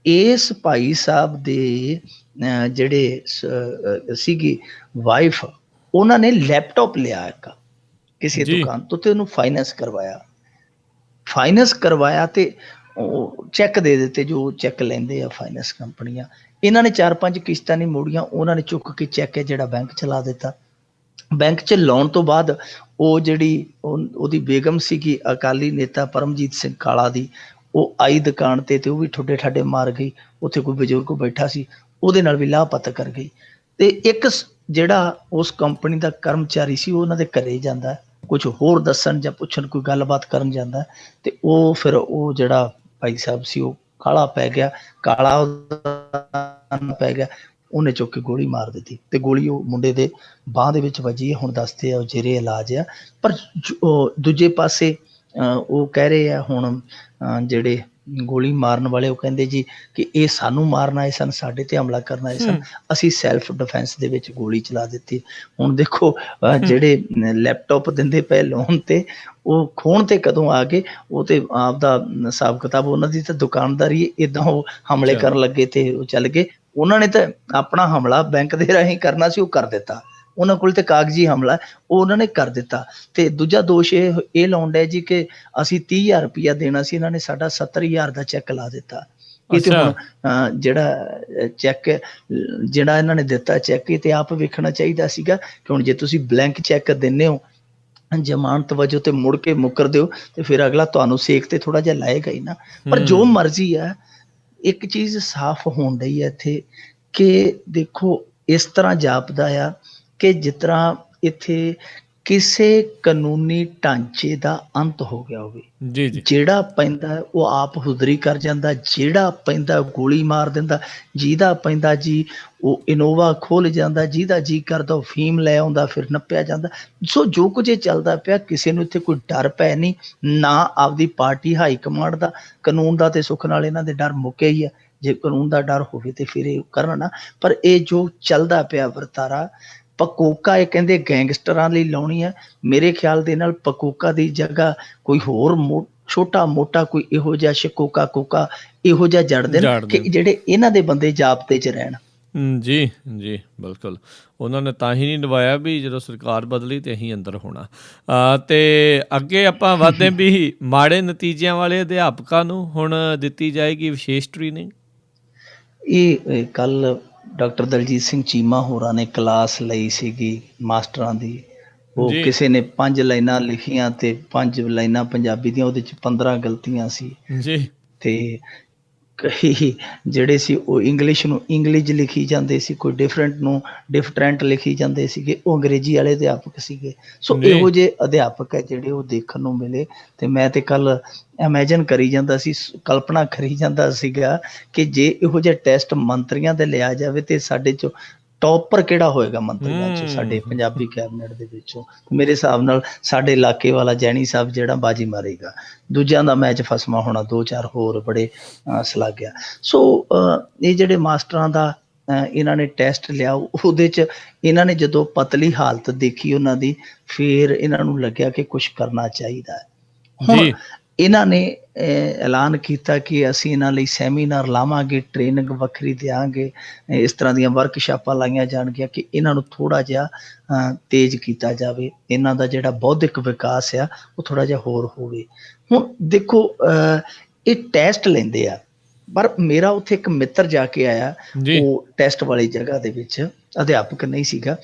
S2: ਇਸ ਭਾਈ ਸਾਹਿਬ ਦੇ ਜਿਹੜੇ ਸੀਗੀ ਵਾਈਫ, ਉਹਨਾਂ ਨੇ ਲੈਪਟਾਪ ਲਿਆ ਇੱਕ ਕਿਸੇ ਦੁਕਾਨ ਤੋਂ, ਤੇ ਉਹਨੂੰ ਫਾਈਨੈਂਸ ਕਰਵਾਇਆ ਤੇ ਉਹ ਚੈੱਕ ਦੇ ਦਿੱਤੇ, ਜੋ ਚੈੱਕ ਲੈਂਦੇ ਆ ਫਾਈਨੈਂਸ ਕੰਪਨੀਆਂ। ਇਹਨਾਂ ਨੇ 4-5 ਕਿਸ਼ਤਾਂ ਨਹੀਂ ਮੋੜੀਆਂ, ਉਹਨਾਂ ਨੇ ਚੁੱਕ ਕੇ ਚੈੱਕ ਹੈ ਜਿਹੜਾ ਬੈਂਕ 'ਚ ਲਾ ਦਿੱਤਾ। ਬੈਂਕ 'ਚ ਲਾਉਣ ਤੋਂ ਬਾਅਦ ਉਹ ਜਿਹੜੀ ਉਹਦੀ ਬੇਗਮ ਸੀਗੀ ਅਕਾਲੀ ਨੇਤਾ ਪਰਮਜੀਤ ਸਿੰਘ ਕਾਲਾ ਦੀ, ਉਹ ਆਈ ਦੁਕਾਨ ਤੇ ਉਹ ਵੀ ਠੁੱਡੇ ਠਾਡੇ ਮਾਰ ਗਈ। ਉੱਥੇ ਕੋਈ ਬਜ਼ੁਰਗ ਬੈਠਾ ਸੀ, ਉਹਦੇ ਨਾਲ ਵੀ ਲਾਪਤਾ ਕਰ ਗਈ। ਤੇ ਇੱਕ ਜਿਹੜਾ ਉਸ ਕੰਪਨੀ ਦਾ ਕਰਮਚਾਰੀ ਸੀ, ਉਹ ਉਹਨਾਂ ਦੇ ਘਰੇ ਜਾਂਦਾ, ਕੁਝ ਹੋਰ ਦੱਸਣ ਜਾਂ ਪੁੱਛਣ, ਕੋਈ ਗੱਲਬਾਤ ਕਰਨ ਜਾਂਦਾ, ਤੇ ਉਹ ਫਿਰ ਉਹ ਜਿਹੜਾ ਭਾਈ ਸਾਹਿਬ ਸੀ ਉਹ ਕਾਲਾ ਪੈ ਗਿਆ, ਕਾਲਾ ਉਹਦਾ ਪੈ ਗਿਆ, ਉਹਨੇ ਚੁੱਕ ਕੇ ਗੋਲੀ ਮਾਰ ਦਿੱਤੀ ਤੇ ਗੋਲੀ ਉਹ ਮੁੰਡੇ ਦੇ ਬਾਂਹ ਦੇ ਵਿੱਚ ਵੱਜੀ ਹੈ। ਹੁਣ ਦੱਸਦੇ ਆ ਉਹ ਜੇਰੇ ਇਲਾਜ ਆ। ਪਰ ਉਹ ਦੂਜੇ ਪਾਸੇ ਉਹ ਕਹਿ ਰਹੇ ਆ ਹੁਣ ਜਿਹੜੇ ਗੋਲੀ ਮਾਰਨ ਵਾਲੇ, ਉਹ ਕਹਿੰਦੇ ਜੀ ਕਿ ਇਹ ਸਾਨੂੰ ਮਾਰਨ ਆਏ ਸਨ, ਸਾਡੇ ਤੇ ਹਮਲਾ ਕਰਨ ਆਏ ਸਨ, ਅਸੀਂ ਸੈਲਫ ਡਿਫੈਂਸ ਦੇ ਵਿੱਚ ਗੋਲੀ ਚਲਾ ਦਿੱਤੀ। ਹੁਣ ਦੇਖੋ ਜਿਹੜੇ ਲੈਪਟਾਪ ਦਿੰਦੇ ਪਏ ਲੋਨ ਤੇ, ਉਹ ਖੋਣ ਤੇ ਕਦੋਂ ਆ ਗਏ, ਉਹ ਤੇ ਆਪਦਾ ਹਿਸਾਬ ਕਿਤਾਬ, ਉਹਨਾਂ ਦੀ ਤਾਂ ਦੁਕਾਨਦਾਰੀ ਏਦਾਂ ਉਹ ਹਮਲੇ ਕਰਨ ਲੱਗੇ ਤੇ ਉਹ ਚੱਲ ਗਏ। ਉਹਨਾਂ ਨੇ ਤਾਂ ਆਪਣਾ ਹਮਲਾ ਬੈਂਕ ਦੇ ਰਾਹੀਂ ਕਰਨਾ ਸੀ, ਉਹ ਕਰ ਦਿੱਤਾ। ਉਹਨਾਂ ਕੋਲ ਤੇ ਕਾਗਜ਼ੀ ਹਮਲਾ ਉਹ ਉਹਨਾਂ ਨੇ ਕਰ ਦਿੱਤਾ। ਤੇ ਦੂਜਾ ਦੋਸ਼ ਇਹ ਲਾਉਣ ਡਿਆ ਜੀ ਕਿ ਅਸੀਂ 30,000 ਰੁਪਇਆ ਦੇਣਾ ਸੀ, ਇਹਨਾਂ ਨੇ ਸਾਡਾ 70,000 ਦਾ ਚੈੱਕ ਲਾ ਦਿੱਤਾ। ਇਹ ਤੇ ਹੁਣ ਜਿਹੜਾ ਚੈੱਕ ਜਿਹੜਾ ਇਹਨਾਂ ਨੇ ਦਿੱਤਾ ਚੈੱਕ, ਇਹ ਤੇ ਆਪ ਵੇਖਣਾ ਚਾਹੀਦਾ ਸੀਗਾ ਕਿ ਹੁਣ ਜੇ ਤੁਸੀਂ ਬਲੈਂਕ ਚੈੱਕ ਦਿੰਦੇ ਹੋ ਜ਼ਮਾਨਤ ਵਜੋਂ ਤੇ ਮੁੜ ਕੇ ਮੁੱਕਰ ਦਿਓ ਤੇ ਫਿਰ ਅਗਲਾ ਤੁਹਾਨੂੰ ਸੇਕ ਤੇ ਥੋੜਾ ਜਿਹਾ ਲਾਏਗਾ ਹੀ ਨਾ। ਪਰ ਜੋ ਮਰਜ਼ੀ ਆ, ਇੱਕ ਚੀਜ਼ ਸਾਫ਼ ਹੋਣ ਡਈ ਹੈ ਇੱਥੇ ਕਿ ਦੇਖੋ ਇਸ ਤਰ੍ਹਾਂ ਜਾਪਦਾ ਆ ਕਿ ਜਿਸ ਤਰ੍ਹਾਂ ਇੱਥੇ ਕਿਸੇ ਕਾਨੂੰਨੀ ਢਾਂਚੇ ਦਾ ਅੰਤ ਹੋ ਗਿਆ ਹੋਵੇ। ਜਿਹੜਾ ਪੈਂਦਾ ਉਹ ਆਪ ਹੁਦਰੀ ਕਰ ਜਾਂਦਾ, ਜਿਹੜਾ ਪੈਂਦਾ ਗੋਲੀ ਮਾਰ ਦਿੰਦਾ, ਜਿਹਦਾ ਪੈਂਦਾ ਜੀ ਉਹ ਇਨੋਵਾ ਖੋਲ ਜਾਂਦਾ, ਜਿਹਦਾ ਜੀ ਕਰਦਾ ਉਹ ਫੀਮ ਲੈ ਆਉਂਦਾ, ਫਿਰ ਨੱਪਿਆ ਜਾਂਦਾ। ਸੋ ਜੋ ਕੁਝ ਇਹ ਚੱਲਦਾ ਪਿਆ, ਕਿਸੇ ਨੂੰ ਇੱਥੇ ਕੋਈ ਡਰ ਪੈ ਨਹੀਂ, ਨਾ ਆਪਦੀ ਪਾਰਟੀ ਹਾਈ ਕਮਾਂਡ ਦਾ। ਕਾਨੂੰਨ ਦਾ ਤੇ ਸੁੱਖ ਨਾਲ ਇਹਨਾਂ ਦੇ ਡਰ ਮੁੱਕਿਆ ਹੀ ਆ। ਜੇ ਕਾਨੂੰਨ ਦਾ ਡਰ ਹੋਵੇ ਤੇ ਫਿਰ ਇਹ ਕਰਨ ਨਾ। ਪਰ ਇਹ ਜੋ ਚੱਲਦਾ ਪਿਆ ਵਰਤਾਰਾ, ਪਕੋਕਾ ਇਹ ਕਹਿੰਦੇ ਗੈਂਗਸਟਰਾਂ ਲਈ ਲਾਉਣੀ ਹੈ। ਮੇਰੇ ਖਿਆਲ ਦੇ ਨਾਲ ਪਕੋਕਾ ਦੀ ਜਗ੍ਹਾ ਕੋਈ ਹੋਰ ਛੋਟਾ ਮੋਟਾ ਕੋਈ ਇਹੋ ਜਿਹਾ ਸ਼ਿਕੋਕਾ ਕੋਕਾ ਇਹੋ ਜਿਹਾ ਜੜ ਦੇਣ ਕਿ ਜਿਹੜੇ ਇਹਨਾਂ ਦੇ ਬੰਦੇ ਜਾਬਤੇ 'ਚ ਰਹਿਣ।
S1: ਜੀ ਜੀ ਬਿਲਕੁਲ, ਉਹਨਾਂ ਨੇ ਤਾਂ ਹੀ ਨਹੀਂ ਨਿਭਾਇਆ ਵੀ ਜਦੋਂ ਸਰਕਾਰ ਬਦਲੀ ਤੇ ਅਸੀਂ ਅੰਦਰ ਹੋਣਾ। ਤੇ ਅੱਗੇ ਆਪਾਂ ਵੱਧਦੇ ਵੀ ਮਾੜੇ ਨਤੀਜਿਆਂ ਵਾਲੇ ਅਧਿਆਪਕਾਂ ਨੂੰ ਹੁਣ ਦਿੱਤੀ ਜਾਏਗੀ ਵਿਸ਼ੇਸ਼ ਟ੍ਰੇਨਿੰਗ। ਇਹ
S2: ਕੱਲ ਡਾਕਟਰ ਦਲਜੀਤ ਸਿੰਘ ਚੀਮਾ ਹੋਰਾਂ ਨੇ ਕਲਾਸ ਲਈ ਸੀਗੀ ਮਾਸਟਰਾਂ ਦੀ। ਉਹ ਕਿਸੇ ਨੇ 5 ਲਾਈਨਾਂ ਲਿਖੀਆਂ ਤੇ 5 ਲਾਈਨਾਂ ਪੰਜਾਬੀ ਦੀਆਂ, ਉਹਦੇ 'ਚ 15 ਗਲਤੀਆਂ ਸੀ ਜੀ। ਤੇ ਕਈ ਜਿਹੜੇ ਸੀ ਉਹ ਇੰਗਲਿਸ਼ ਨੂੰ ਇੰਗਲਿਸ਼ ਲਿਖੀ ਜਾਂਦੇ ਸੀ, ਕੋਈ ਡਿਫਰੈਂਟ ਨੂੰ ਡਿਫਰੈਂਟ ਲਿਖੀ ਜਾਂਦੇ ਸੀਗੇ, ਉਹ ਅੰਗਰੇਜ਼ੀ ਵਾਲੇ ਅਧਿਆਪਕ ਸੀਗੇ। ਸੋ ਇਹੋ ਜਿਹੇ ਅਧਿਆਪਕ ਹੈ ਜਿਹੜੇ ਉਹ ਦੇਖਣ ਨੂੰ ਮਿਲੇ। ਤੇ ਮੈਂ ਤੇ ਕੱਲ ਇਮੈਜਿਨ ਕਰੀ ਜਾਂਦਾ ਸੀ, ਕਲਪਨਾ ਕਰੀ ਜਾਂਦਾ ਸੀਗਾ ਕਿ ਜੇ ਇਹੋ ਜਿਹੇ ਟੈਸਟ ਮੰਤਰੀਆਂ ਦੇ ਲਿਆ ਜਾਵੇ ਤੇ ਸਾਡੇ 'ਚੋਂ ਟੌਪਰ ਕਿਹੜਾ ਹੋਏਗਾ ਮੰਤਰੀਆਂ 'ਚ, ਸਾਡੇ ਪੰਜਾਬੀ ਕੈਬਨਿਟ ਦੇ ਵਿੱਚੋਂ। ਮੇਰੇ ਹਿਸਾਬ ਨਾਲ ਸਾਡੇ ਇਲਾਕੇ ਵਾਲਾ ਜੈਣੀ ਸਾਹਿਬ ਜਿਹੜਾ ਬਾਜੀ ਮਾਰੇਗਾ, ਦੂਜਿਆਂ ਦਾ ਮੈਚ ਫਸਮਾ ਹੋਣਾ, 2-4 ਹੋਰ ਬੜੇ ਸਲਾਘਿਆ। ਸੋ ਇਹ ਜਿਹੜੇ ਮਾਸਟਰਾਂ ਦਾ ਇਹਨਾਂ ਨੇ ਟੈਸਟ ਲਿਆ, ਉਹਦੇ 'ਚ ਇਹਨਾਂ ਨੇ ਜਦੋਂ ਪਤਲੀ ਹਾਲਤ ਦੇਖੀ ਉਹਨਾਂ ਦੀ, ਫਿਰ ਇਹਨਾਂ ਨੂੰ ਲੱਗਿਆ ਕਿ ਕੁਛ ਕਰਨਾ ਚਾਹੀਦਾ ਹੈ। ਹੁਣ ਇਹਨਾਂ ਨੇ ਐਲਾਨ ਕੀਤਾ ਕਿ ਅਸੀਂ ਇਹਨਾਂ ਲਈ ਸੈਮੀਨਾਰ ਲਾਵਾਂਗੇ, ਟ੍ਰੇਨਿੰਗ ਵੱਖਰੀ ਦਿਆਂਗੇ, ਇਸ ਤਰ੍ਹਾਂ ਦੀਆਂ ਵਰਕਸ਼ਾਪਾਂ ਲਾਈਆਂ ਜਾਣਗੀਆਂ ਕਿ ਇਹਨਾਂ ਨੂੰ ਥੋੜ੍ਹਾ ਜਿਹਾ ਤੇਜ਼ ਕੀਤਾ ਜਾਵੇ, ਇਹਨਾਂ ਦਾ ਜਿਹੜਾ ਬੌਧਿਕ ਵਿਕਾਸ ਆ ਉਹ ਥੋੜ੍ਹਾ ਜਿਹਾ ਹੋਰ ਹੋਵੇ। ਹੁਣ ਦੇਖੋ ਇਹ ਟੈਸਟ ਲੈਂਦੇ ਆ, ਪਰ ਮੇਰਾ ਉੱਥੇ ਇੱਕ ਮਿੱਤਰ ਜਾ ਕੇ ਆਇਆ, ਉਹ ਟੈਸਟ ਵਾਲੀ ਜਗ੍ਹਾ ਦੇ ਵਿੱਚ ਅਧਿਆਪਕ ਨਹੀਂ ਸੀਗਾ,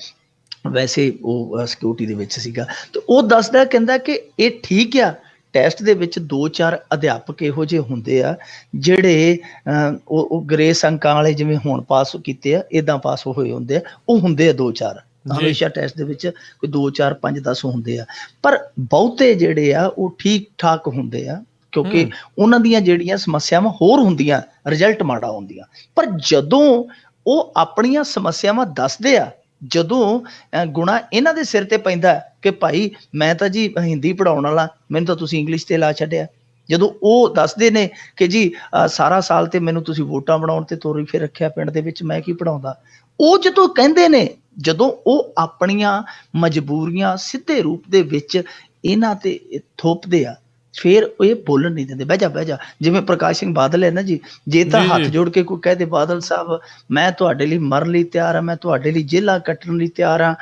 S2: ਵੈਸੇ ਉਹ ਸਿਕਿਉਰਿਟੀ ਦੇ ਵਿੱਚ ਸੀਗਾ। ਤੇ ਉਹ ਦੱਸਦਾ, ਕਹਿੰਦਾ ਕਿ ਇਹ ਠੀਕ ਆ, ਟੈਸਟ ਦੇ ਵਿੱਚ 2-4 ਅਧਿਆਪਕ ਇਹੋ ਜਿਹੇ ਹੁੰਦੇ ਆ ਜਿਹੜੇ ਉਹ ਗ੍ਰੇਸ ਅੰਕਾਂ ਵਾਲੇ, ਜਿਵੇਂ ਹੁਣ ਪਾਸ ਕੀਤੇ ਆ ਇੱਦਾਂ ਪਾਸ ਹੋਏ ਹੁੰਦੇ ਆ, ਉਹ ਹੁੰਦੇ ਆ 2-4 ਹਮੇਸ਼ਾ ਟੈਸਟ ਦੇ ਵਿੱਚ, ਕੋਈ 2-4 5-10 ਹੁੰਦੇ ਆ। ਪਰ ਬਹੁਤੇ ਜਿਹੜੇ ਆ ਉਹ ਠੀਕ ਠਾਕ ਹੁੰਦੇ ਆ, ਕਿਉਂਕਿ ਉਹਨਾਂ ਦੀਆਂ ਜਿਹੜੀਆਂ ਸਮੱਸਿਆਵਾਂ ਹੋਰ ਹੁੰਦੀਆਂ, ਰਿਜ਼ਲਟ ਮਾੜਾ ਹੁੰਦੀਆਂ। ਪਰ ਜਦੋਂ ਉਹ ਆਪਣੀਆਂ ਸਮੱਸਿਆਵਾਂ ਦੱਸਦੇ ਆ, ਜਦੋਂ ਗੁਣਾ ਇਹਨਾਂ ਦੇ ਸਿਰ ਤੇ ਪੈਂਦਾ ਕਿ ਭਾਈ ਮੈਂ ਤਾਂ ਜੀ ਹਿੰਦੀ ਪੜ੍ਹਾਉਣ ਵਾਲਾ, ਮੈਨੂੰ ਤਾਂ ਤੁਸੀਂ ਇੰਗਲਿਸ਼ ਤੇ ਲਾ ਛੱਡਿਆ, ਜਦੋਂ ਉਹ ਦੱਸਦੇ ਨੇ ਕਿ ਜੀ ਸਾਰਾ ਸਾਲ ਤੇ ਮੈਨੂੰ ਤੁਸੀਂ ਵੋਟਾਂ ਬਣਾਉਣ ਤੇ ਤੋਰੀ ਫਿਰ ਰੱਖਿਆ ਪਿੰਡ ਦੇ ਵਿੱਚ, ਮੈਂ ਕੀ ਪੜ੍ਹਾਉਂਦਾ, ਉਹ ਜਦੋਂ ਕਹਿੰਦੇ ਨੇ, ਜਦੋਂ ਉਹ ਆਪਣੀਆਂ ਮਜਬੂਰੀਆਂ ਸਿੱਧੇ ਰੂਪ ਦੇ ਵਿੱਚ ਇਹਨਾਂ ਤੇ ਥੋਪਦੇ ਆ, ਫਿਰ ਇਹ ਬੋਲਣ ਨਹੀਂ ਦਿੰਦੇ। ਬਹਿ ਜਾ, ਜਿਵੇਂ ਪ੍ਰਕਾਸ਼ ਸਿੰਘ ਬਾਦਲ ਹੈ ਨਾ ਜੀ, ਜੇ ਤਾਂ ਹੱਥ ਜੋੜ ਕੇ ਕੋਈ ਕਹਦੇ ਬਾਦਲ ਸਾਹਿਬ ਮੈਂ ਤੁਹਾਡੇ ਲਈ ਮਰਨ ਲਈ ਤਿਆਰ ਹਾਂ, ਮੈਂ ਤੁਹਾਡੇ ਲਈ ਜੇਲਾਂ ਕੱਟਣ ਲਈ ਤਿਆਰ ਹਾਂ,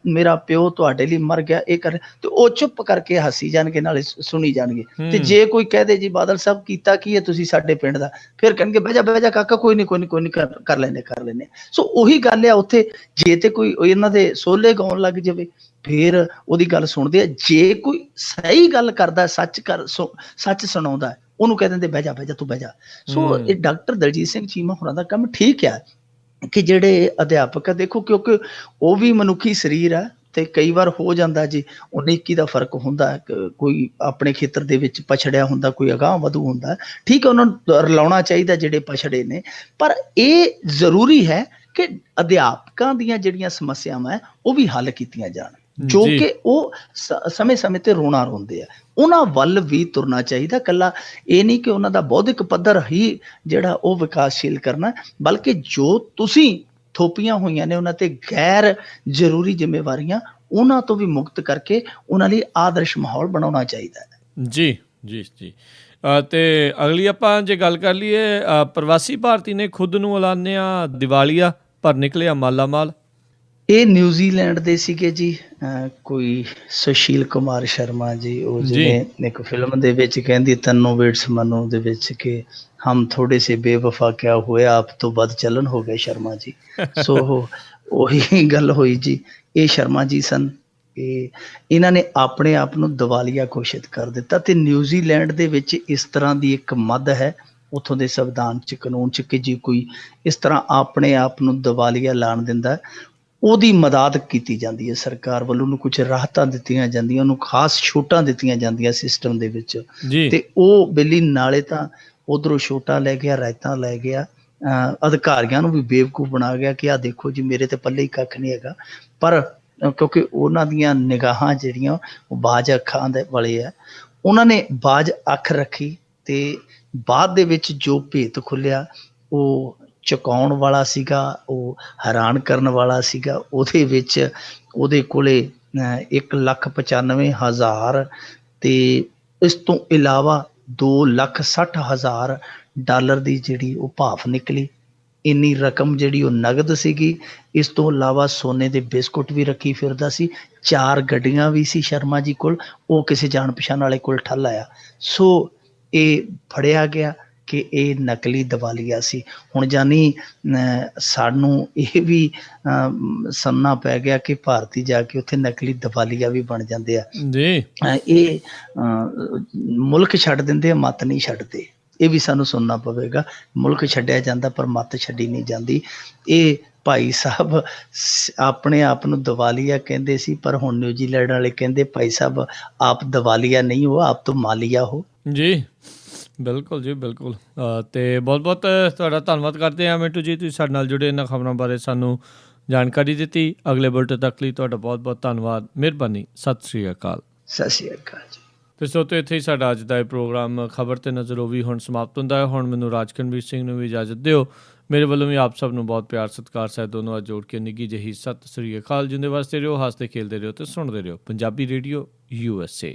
S2: ਮੇਰਾ ਪਿਓ ਤੁਹਾਡੇ ਲਈ ਮਰ ਗਿਆ, ਇਹ ਕਰ, ਤੇ ਉਹ ਚੁੱਪ ਕਰਕੇ ਹੱਸੀ ਜਾਣਗੇ, ਨਾਲੇ ਸੁਣੀ ਜਾਣਗੇ। ਤੇ ਜੇ ਕੋਈ ਕਹਦੇ ਜੀ ਬਾਦਲ ਸਾਹਿਬ ਕੀਤਾ ਕੀ ਹੈ ਤੁਸੀਂ ਸਾਡੇ ਪਿੰਡ ਦਾ, ਫਿਰ ਕਹਿਣਗੇ ਬਹਿ ਜਾ ਕਾਕਾ, ਕੋਈ ਨਹੀਂ ਕਰ ਲੈਂਦੇ। ਸੋ ਉਹੀ ਗੱਲ ਆ ਉੱਥੇ, ਜੇ ਤੇ ਕੋਈ ਇਹਨਾਂ ਦੇ ਸੋਲੇ ਗਾਉਣ ਲੱਗ ਜਾਵੇ ਫਿਰ ਉਹਦੀ ਗੱਲ ਸੁਣਦੇ ਆ। ਜੇ ਕੋਈ ਸਹੀ ਗੱਲ ਕਰਦਾ, ਸੱਚ ਸੁਣਾਉਂਦਾ, ਉਹਨੂੰ ਕਹਿ ਦਿੰਦੇ ਬਹਿ ਜਾ ਤੂੰ ਬਹਿ ਜਾ। ਸੋ ਇਹ ਡਾਕਟਰ ਦਲਜੀਤ ਸਿੰਘ ਚੀਮਾ ਹੋਰਾਂ ਦਾ ਕੰਮ ਠੀਕ ਆ ਕਿ ਜਿਹੜੇ ਅਧਿਆਪਕ ਆ, ਦੇਖੋ ਕਿਉਂਕਿ ਉਹ ਵੀ ਮਨੁੱਖੀ ਸਰੀਰ ਆ ਤੇ ਕਈ ਵਾਰ ਹੋ ਜਾਂਦਾ ਜੀ 19-21 ਦਾ ਫਰਕ ਹੁੰਦਾ ਹੈ, ਕੋਈ ਆਪਣੇ ਖੇਤਰ ਦੇ ਵਿੱਚ ਪਛੜਿਆ ਹੁੰਦਾ, ਕੋਈ ਅਗਾਂਹ ਵਧੂ ਹੁੰਦਾ, ਠੀਕ ਹੈ ਉਹਨਾਂ ਨੂੰ ਰਲਾਉਣਾ ਚਾਹੀਦਾ ਜਿਹੜੇ ਪਛੜੇ ਨੇ, ਪਰ ਇਹ ਜ਼ਰੂਰੀ ਹੈ ਕਿ ਅਧਿਆਪਕਾਂ ਦੀਆਂ ਜਿਹੜੀਆਂ ਸਮੱਸਿਆਵਾਂ ਹੈ ਉਹ ਵੀ ਹੱਲ ਕੀਤੀਆਂ ਜਾਣ, ਜੋ
S1: ਜੀ
S2: ਕਿ ਉਹ ਸਮੇਂ-ਸਮੇਂ ਤੇ ਰੋਣਾ ਰੋਂਦੇ ਆ, ਉਹਨਾਂ ਵੱਲ ਵੀ ਤੁਰਨਾ ਚਾਹੀਦਾ। ਇਕੱਲਾ ਇਹ ਨਹੀਂ ਕਿ ਉਹਨਾਂ ਦਾ ਬੌਧਿਕ ਪੱਧਰ ਹੀ ਜਿਹੜਾ ਉਹ ਵਿਕਾਸਸ਼ੀਲ ਕਰਨਾ, ਬਲਕਿ ਜੋ ਤੁਸੀਂ ਥੋਪੀਆਂ ਹੋਈਆਂ ਨੇ ਉਹਨਾਂ ਤੇ ਗੈਰ ਜ਼ਰੂਰੀ ਜ਼ਿੰਮੇਵਾਰੀਆਂ, ਉਹਨਾਂ ਤੋਂ ਵੀ ਮੁਕਤ ਕਰਕੇ ਉਹਨਾਂ ਲਈ ਆਦਰਸ਼ ਮਾਹੌਲ ਬਣਾਉਣਾ ਚਾਹੀਦਾ ਹੈ।
S1: ਜੀ ਜੀ ਜੀ ਤੇ ਅਗਲੀ ਆਪਾਂ ਜੇ ਗੱਲ ਕਰ ਲਈਏ, ਪ੍ਰਵਾਸੀ ਭਾਰਤੀ ਨੇ ਖੁਦ ਨੂੰ ਐਲਾਨਿਆ ਦਿਵਾਲੀਆ ਪਰ ਨਿਕਲਿਆ ਮਾਲਾ ਮਾਲ।
S2: ਇਹ ਨਿਊਜ਼ੀਲੈਂਡ ਦੇ ਸੀਗੇ ਜੀ, ਕੋਈ ਸੁਸ਼ੀਲ ਕੁਮਾਰ ਸ਼ਰਮਾ ਜੀ, ਉਹ ਜਿਵੇਂ ਇੱਕ ਫਿਲਮ ਦੇ ਵਿੱਚ ਕਹਿੰਦੀ ਤਨੋ ਵੇਟਸ ਮਨੋ ਦੇ ਵਿੱਚ ਕਿ ਹਮ ਥੋੜੇ ਸੇ ਬੇਵਫਾ ਕਿਆ ਹੋਇਆ ਆਪ ਤੋਂ ਵੱਧ ਚੱਲਣ ਹੋ ਗਏ ਸ਼ਰਮਾ ਜੀ। ਸੋ ਉਹੀ ਗੱਲ ਹੋਈ ਜੀ, ਇਹ ਸ਼ਰਮਾ ਜੀ ਸਨ, ਇਹਨਾਂ ਨੇ ਆਪਣੇ ਆਪ ਨੂੰ ਦੀਵਾਲੀਆ ਘੋਸ਼ਿਤ ਕਰ ਦਿੱਤਾ। ਤੇ ਨਿਊਜ਼ੀਲੈਂਡ ਦੇ ਵਿੱਚ ਇਸ ਤਰ੍ਹਾਂ ਦੀ ਇੱਕ ਮੱਦ ਹੈ ਉੱਥੋਂ ਦੇ ਸੰਵਿਧਾਨ 'ਚ, ਕਾਨੂੰਨ 'ਚ, ਕਿ ਜੇ ਕੋਈ ਇਸ ਤਰ੍ਹਾਂ ਆਪਣੇ ਆਪ ਨੂੰ ਦੀਵਾਲੀਆ ਐਲਾਨ ਦਿੰਦਾ ਉਹਦੀ ਮਦਦ ਕੀਤੀ ਜਾਂਦੀ ਹੈ ਸਰਕਾਰ ਵੱਲੋਂ, ਉਹਨੂੰ ਕੁਝ ਰਾਹਤਾਂ ਦਿੱਤੀਆਂ ਜਾਂਦੀਆਂ, ਉਹਨੂੰ ਖਾਸ ਛੋਟਾਂ ਦਿੱਤੀਆਂ ਜਾਂਦੀਆਂ ਸਿਸਟਮ ਦੇ ਵਿੱਚ। ਤੇ ਉਹ ਬਿੱਲੀ ਨਾਲੇ ਤਾਂ ਉਧਰੋਂ ਛੋਟਾਂ ਲੈ ਗਿਆ, ਰਾਇਤਾਂ ਲੈ ਗਿਆ, ਅਧਿਕਾਰੀਆਂ ਨੂੰ ਵੀ ਬੇਵਕੂਫ ਬਣਾ ਗਿਆ ਕਿ ਆਹ ਦੇਖੋ ਜੀ ਮੇਰੇ ਤੇ ਪੱਲੇ ਹੀ ਕੱਖ ਨਹੀਂ ਹੈਗਾ। ਪਰ ਕਿਉਂਕਿ ਉਹਨਾਂ ਦੀਆਂ ਨਿਗਾਹਾਂ ਜਿਹੜੀਆਂ ਉਹ ਬਾਜ਼ ਅੱਖਾਂ ਦੇ ਵਾਲੇ ਆ, ਉਹਨਾਂ ਨੇ ਬਾਜ਼ ਅੱਖ ਰੱਖੀ ਤੇ ਬਾਅਦ ਦੇ ਵਿੱਚ ਜੋ ਭੇਤ ਖੁੱਲਿਆ ਉਹ ਚੁਕਾਉਣ ਵਾਲਾ ਸੀਗਾ, ਉਹ ਹੈਰਾਨ ਕਰਨ ਵਾਲਾ ਸੀਗਾ। ਉਹਦੇ ਵਿੱਚ ਉਹਦੇ ਕੋਲੇ 1,95,000 ਤੇ ਇਸ ਤੋਂ ਇਲਾਵਾ $2,60,000 ਦੀ ਜਿਹੜੀ ਉਹ ਭਾਫ ਨਿਕਲੀ। ਇੰਨੀ ਰਕਮ ਜਿਹੜੀ ਉਹ ਨਗਦ ਸੀਗੀ। ਇਸ ਤੋਂ ਇਲਾਵਾ ਸੋਨੇ ਦੇ ਬਿਸਕੁਟ ਵੀ ਰੱਖੀ ਫਿਰਦਾ ਸੀ। 4 ਗੱਡੀਆਂ ਵੀ ਸੀ ਸ਼ਰਮਾ ਜੀ ਕੋਲ, ਉਹ ਕਿਸੇ ਜਾਣ ਪਛਾਣ ਵਾਲੇ ਕੋਲ ਠੱਲ ਆਇਆ। ਸੋ ਇਹ ਫੜਿਆ ਗਿਆ ਕਿ ਇਹ ਨਕਲੀ ਦੀਵਾਲੀਆ ਸੀ। ਹੁਣ ਜਾਨੀ ਸਾਨੂੰ ਇਹ ਵੀ ਸੁਣਨਾ ਪੈ ਗਿਆ ਕਿ ਭਾਰਤੀ ਜਾ ਕੇ ਉੱਥੇ ਨਕਲੀ ਦੀਵਾਲੀਆ ਵੀ ਬਣ ਜਾਂਦੇ ਆ ਜੀ। ਇਹ ਮੁਲਕ ਛੱਡ ਦਿੰਦੇ ਆ, ਮੱਤ ਨਹੀਂ ਛੱਡਦੇ। ਇਹ ਵੀ ਸਾਨੂੰ ਸੁਣਨਾ ਪਵੇਗਾ। ਮੁਲਕ ਛੱਡਿਆ ਜਾਂਦਾ ਪਰ ਮੱਤ ਛੱਡੀ ਨਹੀਂ ਜਾਂਦੀ। ਇਹ ਭਾਈ ਸਾਹਿਬ ਆਪਣੇ ਆਪ ਨੂੰ ਦੀਵਾਲੀਆ ਕਹਿੰਦੇ ਸੀ, ਪਰ ਹੁਣ ਨਿਊਜ਼ੀਲੈਂਡ ਵਾਲੇ ਕਹਿੰਦੇ ਭਾਈ ਸਾਹਿਬ ਆਪ ਦੀਵਾਲੀਆ ਨਹੀਂ ਹੋ, ਆਪ ਤੋਂ ਮਾਲੀਆ ਹੋ। ਜੀ ਬਿਲਕੁਲ ਜੀ, ਬਿਲਕੁਲ। ਅਤੇ ਬਹੁਤ ਬਹੁਤ ਤੁਹਾਡਾ ਧੰਨਵਾਦ ਕਰਦੇ ਹਾਂ ਮਿੰਟੂ ਜੀ, ਤੁਸੀਂ ਸਾਡੇ ਨਾਲ ਜੁੜੇ ਇਹਨਾਂ ਖਬਰਾਂ ਬਾਰੇ ਸਾਨੂੰ ਜਾਣਕਾਰੀ ਦਿੱਤੀ। ਅਗਲੇ ਬੁਲੇਟਿਨ ਤੱਕ ਲਈ ਤੁਹਾਡਾ ਬਹੁਤ ਬਹੁਤ ਧੰਨਵਾਦ, ਮਿਹਰਬਾਨੀ, ਸਤਿ ਸ਼੍ਰੀ ਅਕਾਲ। ਸਤਿ ਸ਼੍ਰੀ ਅਕਾਲ ਜੀ। ਤੇ ਸੋ ਤੋਂ ਇੱਥੇ ਹੀ ਸਾਡਾ ਅੱਜ ਦਾ ਇਹ ਪ੍ਰੋਗਰਾਮ ਖਬਰ 'ਤੇ ਨਜ਼ਰ ਉਹ ਵੀ ਹੁਣ ਸਮਾਪਤ ਹੁੰਦਾ ਹੈ। ਹੁਣ ਮੈਨੂੰ ਰਾਜਕਨਵੀਰ ਸਿੰਘ ਨੂੰ ਵੀ ਇਜਾਜ਼ਤ ਦਿਓ। ਮੇਰੇ ਵੱਲੋਂ ਵੀ ਆਪ ਸਭ ਨੂੰ ਬਹੁਤ ਪਿਆਰ ਸਤਿਕਾਰ ਸਾਹਿਬ ਦੋਨੋਂ ਅੱਜ ਜੋੜ ਕੇ ਨਿੱਘੀ ਜਿਹੀ ਸਤਿ ਸ਼੍ਰੀ ਅਕਾਲ। ਜਿੰਦੇ ਵਾਸਤੇ ਰਹੋ, ਹੱਸਦੇ ਖੇਲਦੇ ਰਹੋ ਅਤੇ ਸੁਣਦੇ ਰਹੋ ਪੰਜਾਬੀ ਰੇਡੀਓ USA।